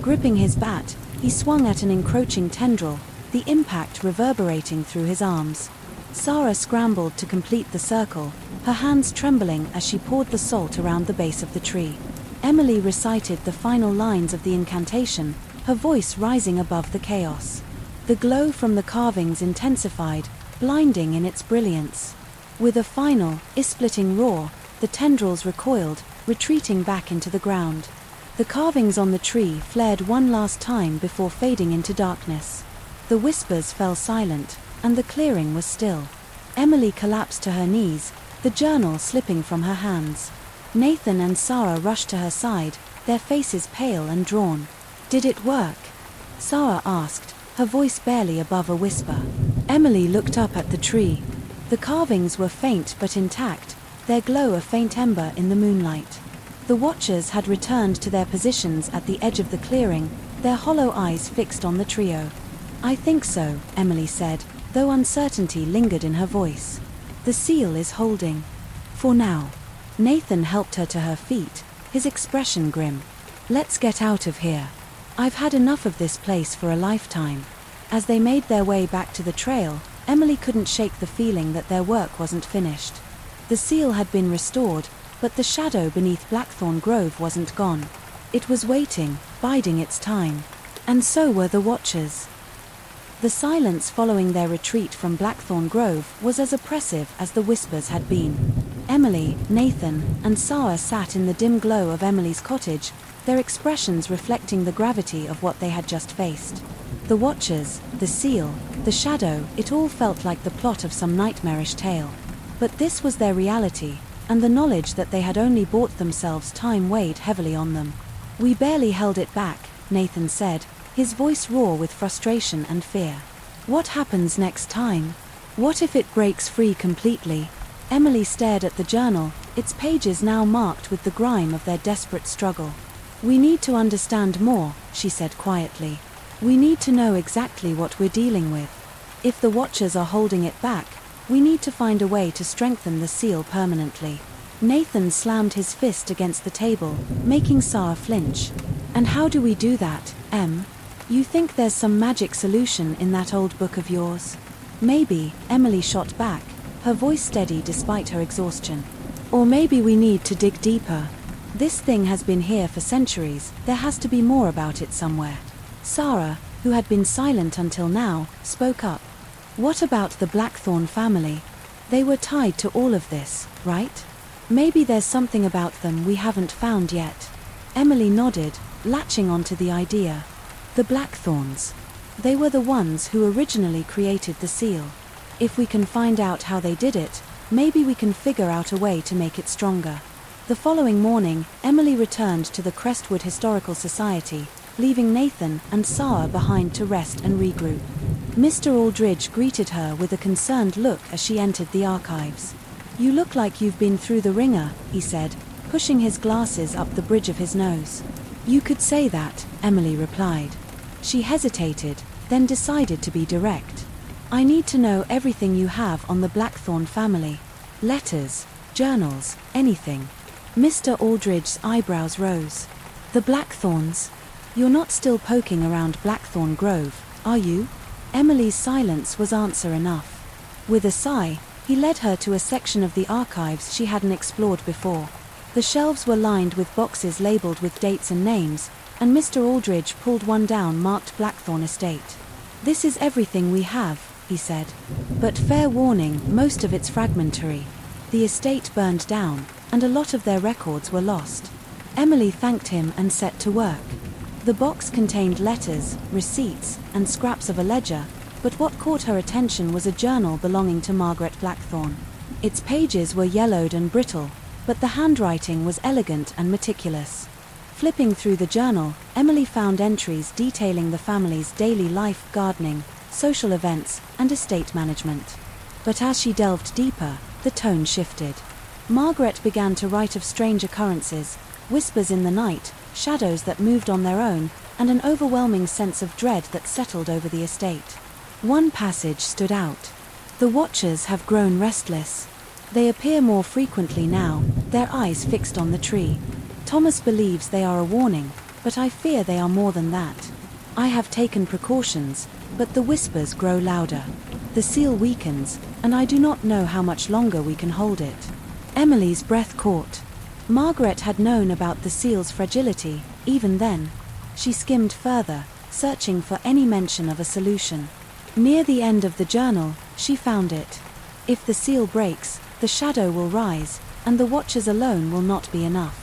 Gripping his bat, he swung at an encroaching tendril, the impact reverberating through his arms. Sarah scrambled to complete the circle, her hands trembling as she poured the salt around the base of the tree. Emily recited the final lines of the incantation, her voice rising above the chaos. The glow from the carvings intensified, blinding in its brilliance. With a final, ear-splitting roar, the tendrils recoiled, retreating back into the ground. The carvings on the tree flared one last time before fading into darkness. The whispers fell silent, and the clearing was still. Emily collapsed to her knees, the journal slipping from her hands. Nathan and Sarah rushed to her side, their faces pale and drawn. "Did it work?" Sarah asked, her voice barely above a whisper. Emily looked up at the tree. The carvings were faint but intact, their glow a faint ember in the moonlight. The watchers had returned to their positions at the edge of the clearing, their hollow eyes fixed on the trio. "I think so," Emily said, though uncertainty lingered in her voice. "The seal is holding. For now." Nathan helped her to her feet, his expression grim. "Let's get out of here. I've had enough of this place for a lifetime." As they made their way back to the trail, Emily couldn't shake the feeling that their work wasn't finished. The seal had been restored, but the shadow beneath Blackthorn Grove wasn't gone. It was waiting, biding its time. And so were the watchers. The silence following their retreat from Blackthorn Grove was as oppressive as the whispers had been. Emily, Nathan, and Sarah sat in the dim glow of Emily's cottage, their expressions reflecting the gravity of what they had just faced. The Watchers, the seal, the shadow, it all felt like the plot of some nightmarish tale. But this was their reality, and the knowledge that they had only bought themselves time weighed heavily on them. "We barely held it back," Nathan said, his voice raw with frustration and fear. "What happens next time? What if it breaks free completely?" Emily stared at the journal, its pages now marked with the grime of their desperate struggle. "We need to understand more," she said quietly. "We need to know exactly what we're dealing with. If the Watchers are holding it back, we need to find a way to strengthen the seal permanently." Nathan slammed his fist against the table, making Sarah flinch. "And how do we do that, Em? You think there's some magic solution in that old book of yours?" "Maybe," Emily shot back, her voice steady despite her exhaustion. "Or maybe we need to dig deeper. This thing has been here for centuries, there has to be more about it somewhere." Sarah, who had been silent until now, spoke up. "What about the Blackthorn family? They were tied to all of this, right? Maybe there's something about them we haven't found yet." Emily nodded, latching onto the idea. "The Blackthorns. They were the ones who originally created the seal. If we can find out how they did it, maybe we can figure out a way to make it stronger." The following morning, Emily returned to the Crestwood Historical Society, leaving Nathan and Sarah behind to rest and regroup. Mr. Aldridge greeted her with a concerned look as she entered the archives. "You look like you've been through the ringer," he said, pushing his glasses up the bridge of his nose. "You could say that," Emily replied. She hesitated, then decided to be direct. "I need to know everything you have on the Blackthorn family. Letters, journals, anything." Mr. Aldridge's eyebrows rose. "The Blackthorns? You're not still poking around Blackthorn Grove, are you?" Emily's silence was answer enough. With a sigh, he led her to a section of the archives she hadn't explored before. The shelves were lined with boxes labeled with dates and names, and Mr. Aldridge pulled one down marked Blackthorn Estate. "This is everything we have," he said. "But fair warning, most of it's fragmentary. The estate burned down, and a lot of their records were lost." Emily thanked him and set to work. The box contained letters, receipts, and scraps of a ledger, but what caught her attention was a journal belonging to Margaret Blackthorn. Its pages were yellowed and brittle, but the handwriting was elegant and meticulous. Flipping through the journal, Emily found entries detailing the family's daily life, gardening, social events, and estate management. But as she delved deeper, the tone shifted. Margaret began to write of strange occurrences, whispers in the night, shadows that moved on their own, and an overwhelming sense of dread that settled over the estate. One passage stood out. "The Watchers have grown restless. They appear more frequently now, their eyes fixed on the tree. Thomas believes they are a warning, but I fear they are more than that. I have taken precautions, but the whispers grow louder. The seal weakens, and I do not know how much longer we can hold it." Emily's breath caught. Margaret had known about the seal's fragility, even then. She skimmed further, searching for any mention of a solution. Near the end of the journal, she found it. "If the seal breaks, the shadow will rise, and the Watchers alone will not be enough.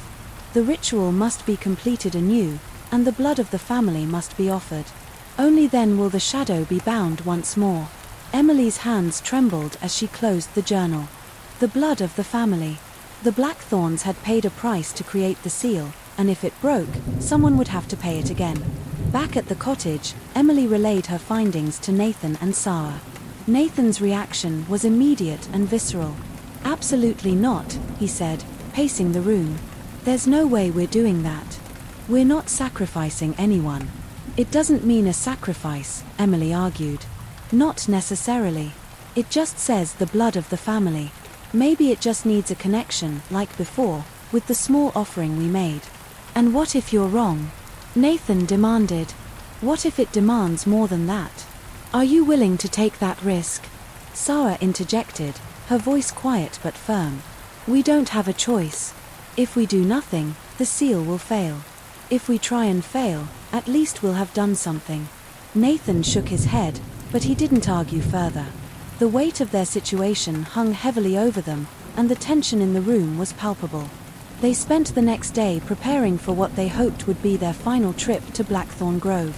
The ritual must be completed anew, and the blood of the family must be offered. Only then will the shadow be bound once more." Emily's hands trembled as she closed the journal. The blood of the family. The Blackthorns had paid a price to create the seal, and if it broke, someone would have to pay it again. Back at the cottage, Emily relayed her findings to Nathan and Sarah. Nathan's reaction was immediate and visceral. "Absolutely not," he said, pacing the room. "There's no way we're doing that. We're not sacrificing anyone." "It doesn't mean a sacrifice," Emily argued. "Not necessarily. It just says the blood of the family. Maybe it just needs a connection, like before, with the small offering we made." "And what if you're wrong?" Nathan demanded. "What if it demands more than that? Are you willing to take that risk?" Sarah interjected, her voice quiet but firm. "We don't have a choice. If we do nothing, the seal will fail. If we try and fail, at least we'll have done something." Nathan shook his head, but he didn't argue further. The weight of their situation hung heavily over them, and the tension in the room was palpable. They spent the next day preparing for what they hoped would be their final trip to Blackthorn Grove.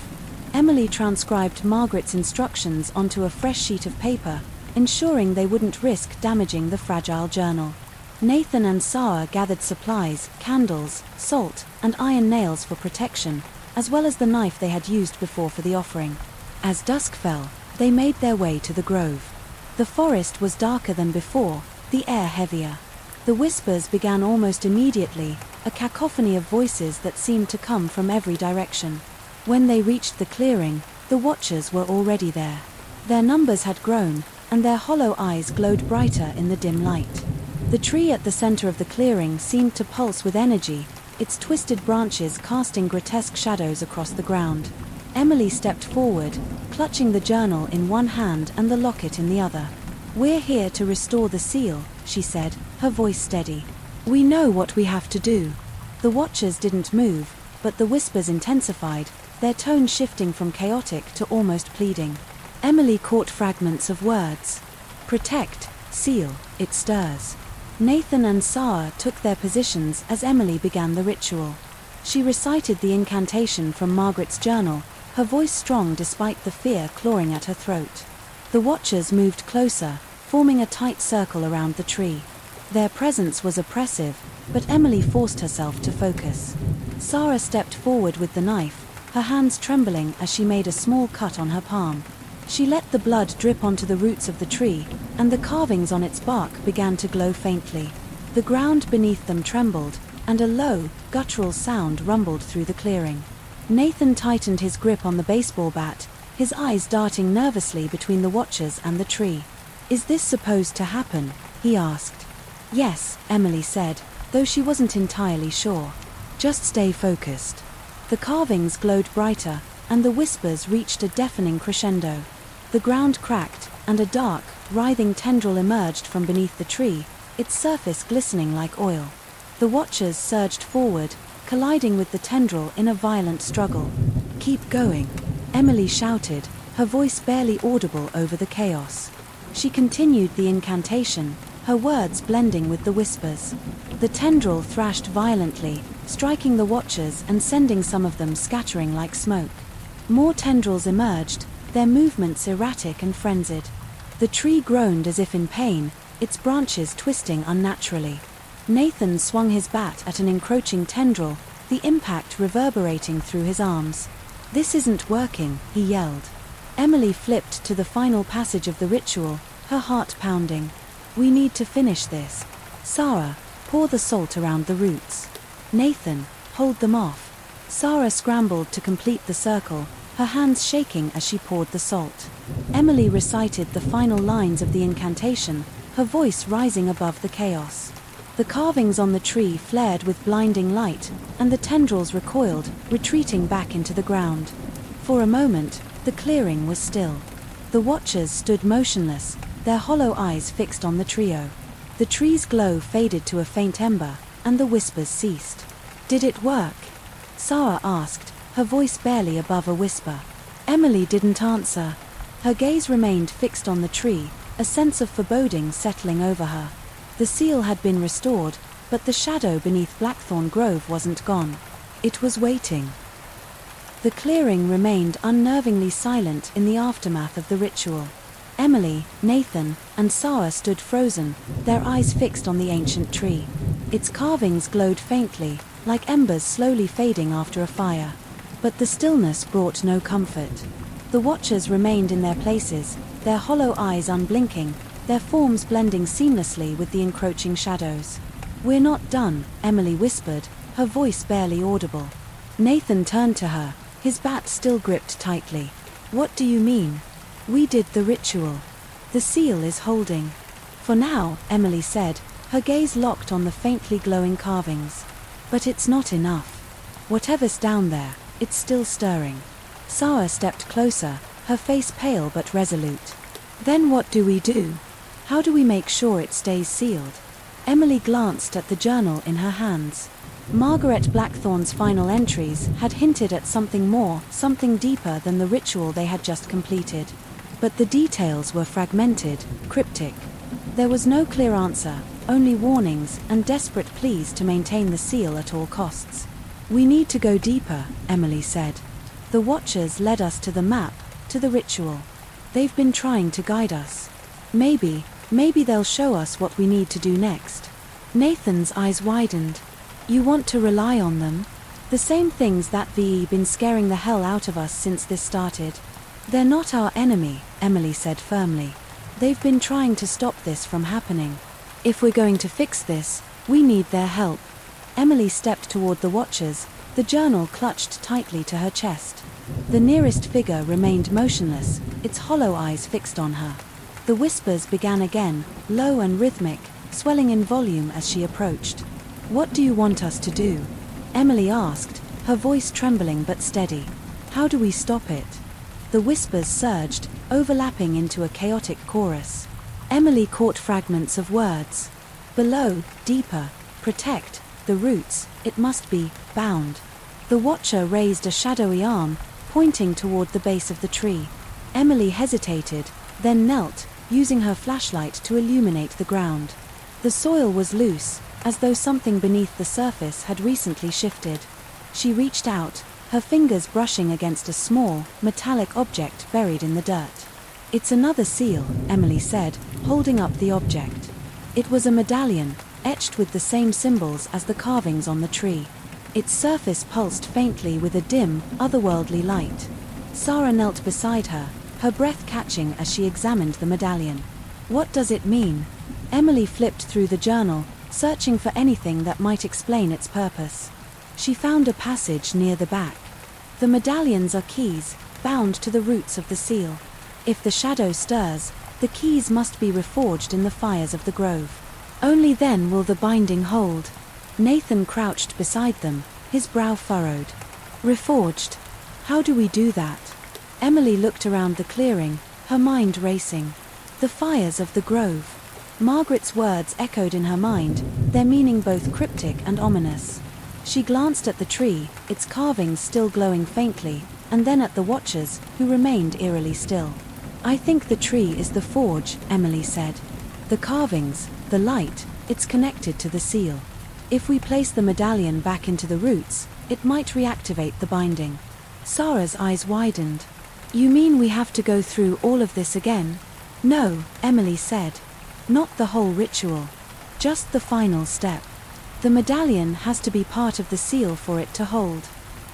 Emily transcribed Margaret's instructions onto a fresh sheet of paper, ensuring they wouldn't risk damaging the fragile journal. Nathan and Sarah gathered supplies, candles, salt, and iron nails for protection, as well as the knife they had used before for the offering. As dusk fell, they made their way to the grove. The forest was darker than before, the air heavier. The whispers began almost immediately, a cacophony of voices that seemed to come from every direction. When they reached the clearing, the watchers were already there. Their numbers had grown, and their hollow eyes glowed brighter in the dim light. The tree at the center of the clearing seemed to pulse with energy, its twisted branches casting grotesque shadows across the ground. Emily stepped forward, clutching the journal in one hand and the locket in the other. "We're here to restore the seal," she said, her voice steady. "We know what we have to do." The watchers didn't move, but the whispers intensified, their tone shifting from chaotic to almost pleading. Emily caught fragments of words. "Protect, seal, it stirs." Nathan and Sarah took their positions as Emily began the ritual. She recited the incantation from Margaret's journal, her voice strong despite the fear clawing at her throat. The watchers moved closer, forming a tight circle around the tree. Their presence was oppressive, but Emily forced herself to focus. Sarah stepped forward with the knife, her hands trembling as she made a small cut on her palm. She let the blood drip onto the roots of the tree, and the carvings on its bark began to glow faintly. The ground beneath them trembled, and a low, guttural sound rumbled through the clearing. Nathan tightened his grip on the baseball bat, his eyes darting nervously between the watchers and the tree. "Is this supposed to happen?" he asked. "Yes," Emily said, though she wasn't entirely sure. "Just stay focused." The carvings glowed brighter, and the whispers reached a deafening crescendo. The ground cracked, and a dark, writhing tendril emerged from beneath the tree, its surface glistening like oil. The watchers surged forward, colliding with the tendril in a violent struggle. "Keep going," Emily shouted, her voice barely audible over the chaos. She continued the incantation, her words blending with the whispers. The tendril thrashed violently, striking the watchers and sending some of them scattering like smoke. More tendrils emerged, their movements erratic and frenzied. The tree groaned as if in pain, its branches twisting unnaturally. Nathan swung his bat at an encroaching tendril, the impact reverberating through his arms. "This isn't working," he yelled. Emily flipped to the final passage of the ritual, her heart pounding. "We need to finish this." "Sarah, pour the salt around the roots." "Nathan, hold them off." Sarah scrambled to complete the circle, her hands shaking as she poured the salt. Emily recited the final lines of the incantation, her voice rising above the chaos. The carvings on the tree flared with blinding light, and the tendrils recoiled, retreating back into the ground. For a moment, the clearing was still. The watchers stood motionless, their hollow eyes fixed on the trio. The tree's glow faded to a faint ember, and the whispers ceased. "Did it work?" Sarah asked, her voice barely above a whisper. Emily didn't answer. Her gaze remained fixed on the tree, a sense of foreboding settling over her. The seal had been restored, but the shadow beneath Blackthorn Grove wasn't gone. It was waiting. The clearing remained unnervingly silent in the aftermath of the ritual. Emily, Nathan, and Sarah stood frozen, their eyes fixed on the ancient tree. Its carvings glowed faintly, like embers slowly fading after a fire. But the stillness brought no comfort. The watchers remained in their places, their hollow eyes unblinking, their forms blending seamlessly with the encroaching shadows. "We're not done," Emily whispered, her voice barely audible. Nathan turned to her, his bat still gripped tightly. "What do you mean?" "We did the ritual. The seal is holding." "For now," Emily said, her gaze locked on the faintly glowing carvings. "But it's not enough. Whatever's down there, it's still stirring." Sarah stepped closer, her face pale but resolute. "Then what do we do? How do we make sure it stays sealed?" Emily glanced at the journal in her hands. Margaret Blackthorn's final entries had hinted at something more, something deeper than the ritual they had just completed. But the details were fragmented, cryptic. There was no clear answer, only warnings and desperate pleas to maintain the seal at all costs. "We need to go deeper," Emily said. "The Watchers led us to the map, to the ritual. They've been trying to guide us. Maybe they'll show us what we need to do next." Nathan's eyes widened. "You want to rely on them? The same things that been scaring the hell out of us since this started." "They're not our enemy," Emily said firmly. "They've been trying to stop this from happening. If we're going to fix this, we need their help." Emily stepped toward the Watchers, the journal clutched tightly to her chest. The nearest figure remained motionless, its hollow eyes fixed on her. The whispers began again, low and rhythmic, swelling in volume as she approached. "What do you want us to do?" Emily asked, her voice trembling but steady. "How do we stop it?" The whispers surged, overlapping into a chaotic chorus. Emily caught fragments of words. "Below, deeper, protect, the roots, it must be, bound." The Watcher raised a shadowy arm, pointing toward the base of the tree. Emily hesitated, then knelt, using her flashlight to illuminate the ground. The soil was loose, as though something beneath the surface had recently shifted. She reached out, her fingers brushing against a small, metallic object buried in the dirt. "It's another seal," Emily said, holding up the object. It was a medallion, etched with the same symbols as the carvings on the tree. Its surface pulsed faintly with a dim, otherworldly light. Sarah knelt beside her, her breath catching as she examined the medallion. "What does it mean?" Emily flipped through the journal, searching for anything that might explain its purpose. She found a passage near the back. "The medallions are keys, bound to the roots of the seal. If the shadow stirs, the keys must be reforged in the fires of the grove. Only then will the binding hold." Nathan crouched beside them, his brow furrowed. "Reforged? How do we do that?" Emily looked around the clearing, her mind racing. "The fires of the grove." Margaret's words echoed in her mind, their meaning both cryptic and ominous. She glanced at the tree, its carvings still glowing faintly, and then at the Watchers, who remained eerily still. "I think the tree is the forge," Emily said. "The carvings, the light, it's connected to the seal. If we place the medallion back into the roots, it might reactivate the binding." Sarah's eyes widened. "You mean we have to go through all of this again?" "No," Emily said. "Not the whole ritual. Just the final step. The medallion has to be part of the seal for it to hold."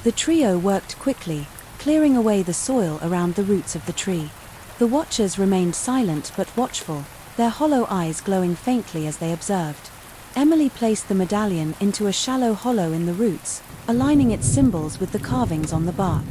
The trio worked quickly, clearing away the soil around the roots of the tree. The Watchers remained silent but watchful, their hollow eyes glowing faintly as they observed. Emily placed the medallion into a shallow hollow in the roots, aligning its symbols with the carvings on the bark.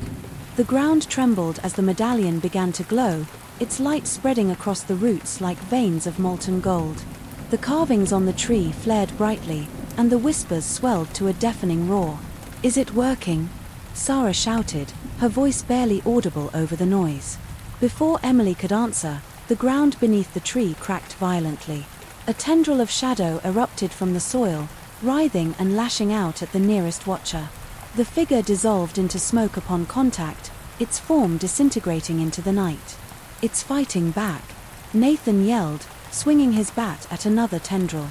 The ground trembled as the medallion began to glow, its light spreading across the roots like veins of molten gold. The carvings on the tree flared brightly, and the whispers swelled to a deafening roar. "Is it working?" Sarah shouted, her voice barely audible over the noise. Before Emily could answer, the ground beneath the tree cracked violently. A tendril of shadow erupted from the soil, writhing and lashing out at the nearest Watcher. The figure dissolved into smoke upon contact, its form disintegrating into the night. "It's fighting back," Nathan yelled, swinging his bat at another tendril.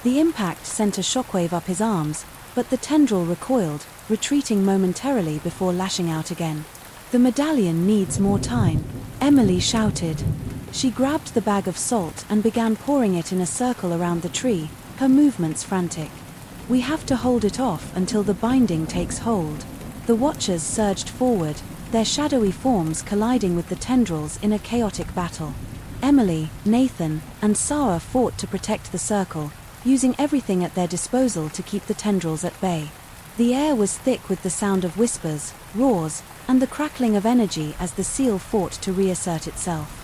The impact sent a shockwave up his arms, but the tendril recoiled, retreating momentarily before lashing out again. "The medallion needs more time," Emily shouted. She grabbed the bag of salt and began pouring it in a circle around the tree, her movements frantic. "We have to hold it off until the binding takes hold." The Watchers surged forward, their shadowy forms colliding with the tendrils in a chaotic battle. Emily, Nathan, and Sarah fought to protect the circle, using everything at their disposal to keep the tendrils at bay. The air was thick with the sound of whispers, roars, and the crackling of energy as the seal fought to reassert itself.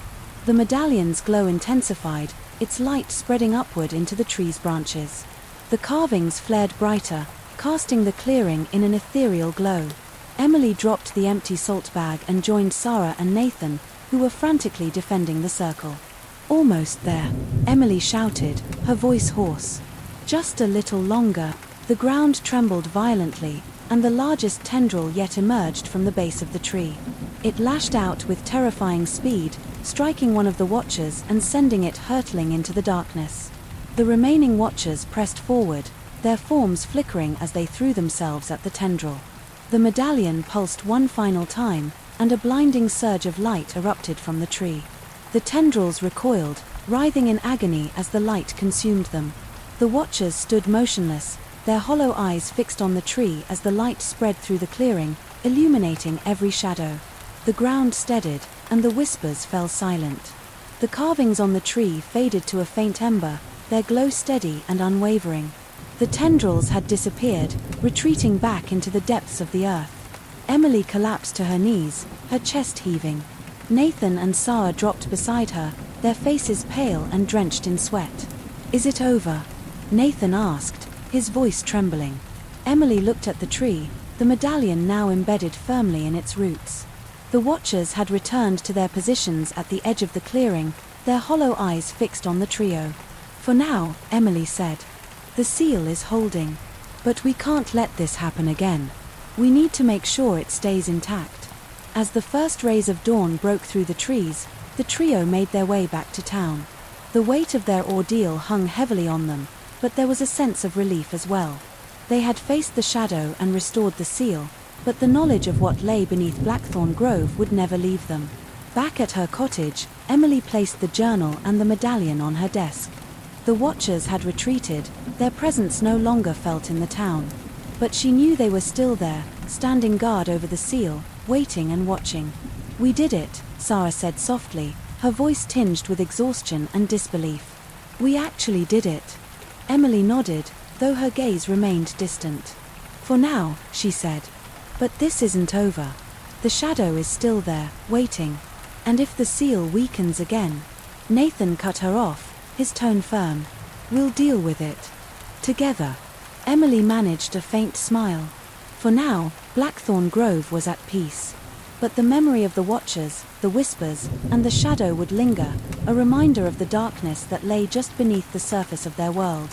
The medallion's glow intensified, its light spreading upward into the tree's branches. The carvings flared brighter, casting the clearing in an ethereal glow. Emily dropped the empty salt bag and joined Sarah and Nathan, who were frantically defending the circle. "Almost there," Emily shouted, her voice hoarse. "Just a little longer." The ground trembled violently, and the largest tendril yet emerged from the base of the tree. It lashed out with terrifying speed, striking one of the watchers and sending it hurtling into the darkness. The remaining watchers pressed forward, their forms flickering as they threw themselves at the tendril. The medallion pulsed one final time, and a blinding surge of light erupted from the tree. The tendrils recoiled, writhing in agony as the light consumed them. The watchers stood motionless, their hollow eyes fixed on the tree as the light spread through the clearing, illuminating every shadow. The ground steadied, and the whispers fell silent. The carvings on the tree faded to a faint ember, their glow steady and unwavering. The tendrils had disappeared, retreating back into the depths of the earth. Emily collapsed to her knees, her chest heaving. Nathan and Sarah dropped beside her, their faces pale and drenched in sweat. "Is it over?" Nathan asked, his voice trembling. Emily looked at the tree, the medallion now embedded firmly in its roots. The watchers had returned to their positions at the edge of the clearing, their hollow eyes fixed on the trio. "For now," Emily said. "The seal is holding. But we can't let this happen again. We need to make sure it stays intact." As the first rays of dawn broke through the trees, the trio made their way back to town. The weight of their ordeal hung heavily on them, but there was a sense of relief as well. They had faced the shadow and restored the seal, but the knowledge of what lay beneath Blackthorn Grove would never leave them. Back at her cottage, Emily placed the journal and the medallion on her desk. The watchers had retreated, their presence no longer felt in the town. But she knew they were still there, standing guard over the seal, waiting and watching. "We did it," Sarah said softly, her voice tinged with exhaustion and disbelief. "We actually did it." Emily nodded, though her gaze remained distant. "For now," she said. "But this isn't over. The shadow is still there, waiting. And if the seal weakens again..." Nathan cut her off, his tone firm. "We'll deal with it. Together." Emily managed a faint smile. For now, Blackthorn Grove was at peace. But the memory of the watchers, the whispers, and the shadow would linger, a reminder of the darkness that lay just beneath the surface of their world.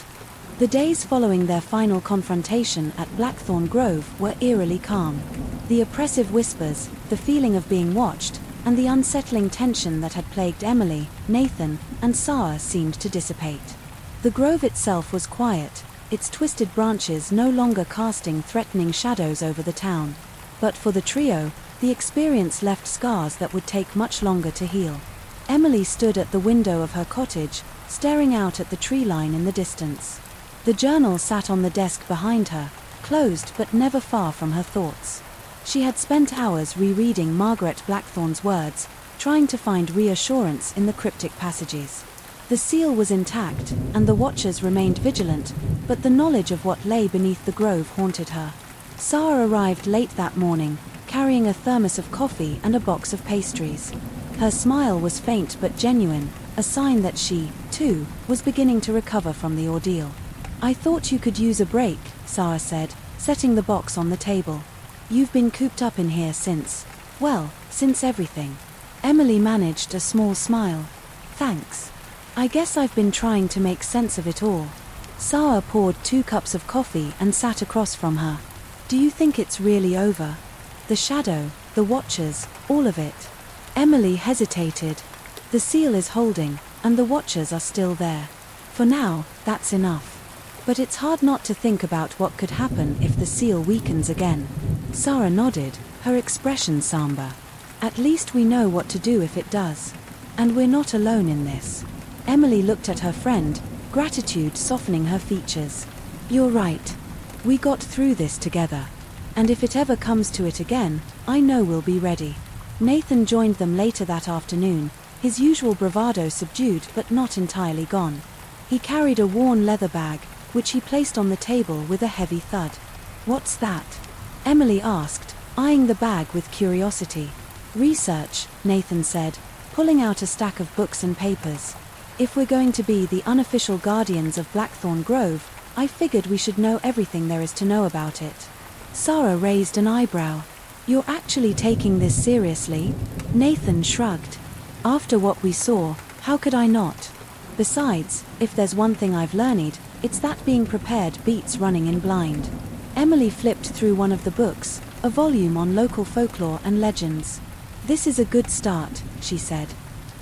The days following their final confrontation at Blackthorn Grove were eerily calm. The oppressive whispers, the feeling of being watched, and the unsettling tension that had plagued Emily, Nathan, and Sarah seemed to dissipate. The grove itself was quiet, its twisted branches no longer casting threatening shadows over the town. But for the trio, the experience left scars that would take much longer to heal. Emily stood at the window of her cottage, staring out at the tree line in the distance. The journal sat on the desk behind her, closed but never far from her thoughts. She had spent hours rereading Margaret Blackthorn's words, trying to find reassurance in the cryptic passages. The seal was intact, and the watchers remained vigilant, but the knowledge of what lay beneath the grove haunted her. Sarah arrived late that morning, carrying a thermos of coffee and a box of pastries. Her smile was faint but genuine, a sign that she, too, was beginning to recover from the ordeal. "I thought you could use a break," Sarah said, setting the box on the table. "You've been cooped up in here since everything." Emily managed a small smile. "Thanks. I guess I've been trying to make sense of it all." Sarah poured 2 cups of coffee and sat across from her. "Do you think it's really over? The shadow, the watchers, all of it?" Emily hesitated. "The seal is holding, and the watchers are still there. For now, that's enough. But it's hard not to think about what could happen if the seal weakens again." Sarah nodded, her expression somber. "At least we know what to do if it does. And we're not alone in this." Emily looked at her friend, gratitude softening her features. "You're right. We got through this together. And if it ever comes to it again, I know we'll be ready." Nathan joined them later that afternoon, his usual bravado subdued but not entirely gone. He carried a worn leather bag, which he placed on the table with a heavy thud. "What's that?" Emily asked, eyeing the bag with curiosity. "Research," Nathan said, pulling out a stack of books and papers. "If we're going to be the unofficial guardians of Blackthorn Grove, I figured we should know everything there is to know about it." Sarah raised an eyebrow. "You're actually taking this seriously?" Nathan shrugged. "After what we saw, how could I not? Besides, if there's one thing I've learned, it's that being prepared beats running in blind." Emily flipped through one of the books, a volume on local folklore and legends. "This is a good start," she said.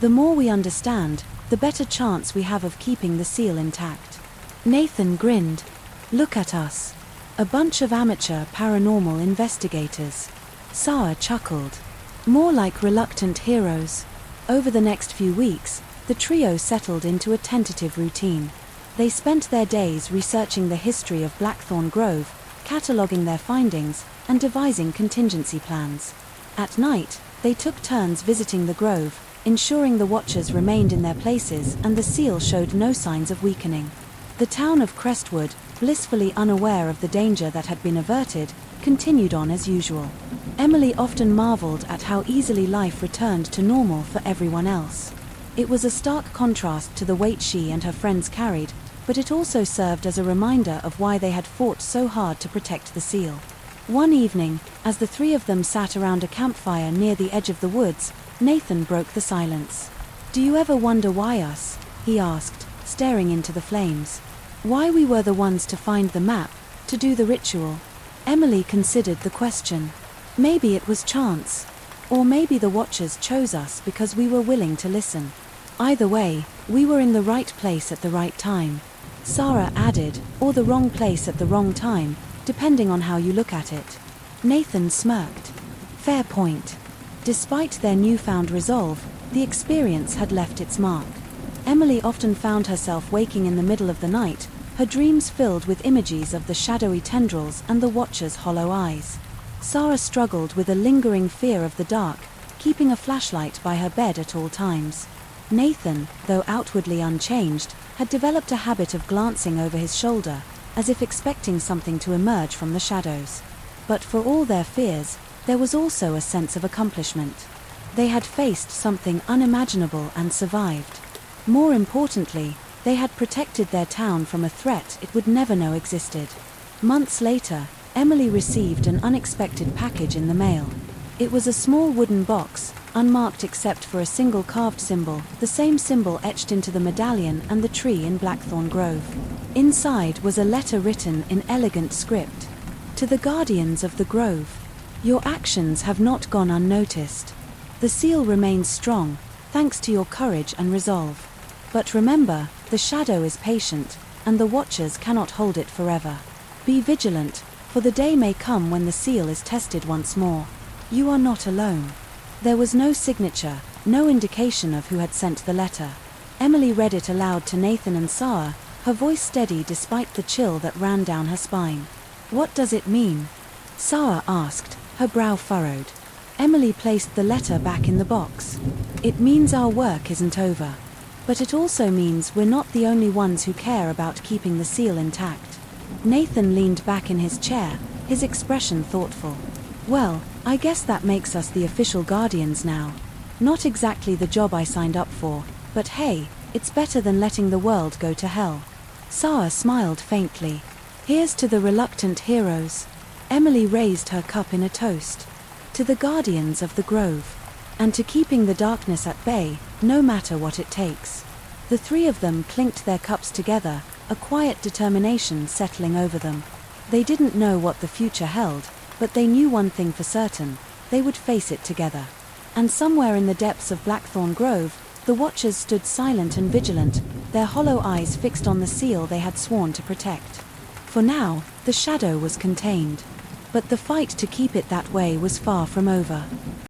The more we understand, the better chance we have of keeping the seal intact. Nathan grinned. Look at us. A bunch of amateur paranormal investigators. Sarah chuckled. More like reluctant heroes. Over the next few weeks, the trio settled into a tentative routine. They spent their days researching the history of Blackthorn Grove, cataloguing their findings, and devising contingency plans. At night, they took turns visiting the grove, ensuring the watchers remained in their places and the seal showed no signs of weakening. The town of Crestwood, blissfully unaware of the danger that had been averted, continued on as usual. Emily often marveled at how easily life returned to normal for everyone else. It was a stark contrast to the weight she and her friends carried, but it also served as a reminder of why they had fought so hard to protect the seal. One evening, as the three of them sat around a campfire near the edge of the woods, Nathan broke the silence. "Do you ever wonder why us?" he asked, staring into the flames. "Why we were the ones to find the map, to do the ritual?" Emily considered the question. Maybe it was chance. Or maybe the watchers chose us because we were willing to listen. Either way, we were in the right place at the right time. Sarah added, or the wrong place at the wrong time, depending on how you look at it. Nathan smirked. Fair point. Despite their newfound resolve, the experience had left its mark. Emily often found herself waking in the middle of the night, her dreams filled with images of the shadowy tendrils and the watcher's hollow eyes. Sarah struggled with a lingering fear of the dark, keeping a flashlight by her bed at all times. Nathan, though outwardly unchanged, had developed a habit of glancing over his shoulder, as if expecting something to emerge from the shadows. But for all their fears, there was also a sense of accomplishment. They had faced something unimaginable and survived. More importantly, they had protected their town from a threat it would never know existed. Months later, Emily received an unexpected package in the mail. It was a small wooden box, unmarked except for a single carved symbol, the same symbol etched into the medallion and the tree in Blackthorn Grove. Inside was a letter written in elegant script. To the guardians of the grove. Your actions have not gone unnoticed. The seal remains strong, thanks to your courage and resolve. But remember, the shadow is patient, and the watchers cannot hold it forever. Be vigilant, for the day may come when the seal is tested once more. You are not alone. There was no signature, no indication of who had sent the letter. Emily read it aloud to Nathan and Sarah, her voice steady despite the chill that ran down her spine. What does it mean? Sarah asked, her brow furrowed. Emily placed the letter back in the box. It means our work isn't over. But it also means we're not the only ones who care about keeping the seal intact. Nathan leaned back in his chair, his expression thoughtful. Well, I guess that makes us the official guardians now. Not exactly the job I signed up for, but hey, it's better than letting the world go to hell. Sarah smiled faintly. Here's to the reluctant heroes. Emily raised her cup in a toast. To the guardians of the grove. And to keeping the darkness at bay, no matter what it takes. The three of them clinked their cups together, a quiet determination settling over them. They didn't know what the future held, but they knew one thing for certain: they would face it together. And somewhere in the depths of Blackthorn Grove, the watchers stood silent and vigilant, their hollow eyes fixed on the seal they had sworn to protect. For now, the shadow was contained. But the fight to keep it that way was far from over.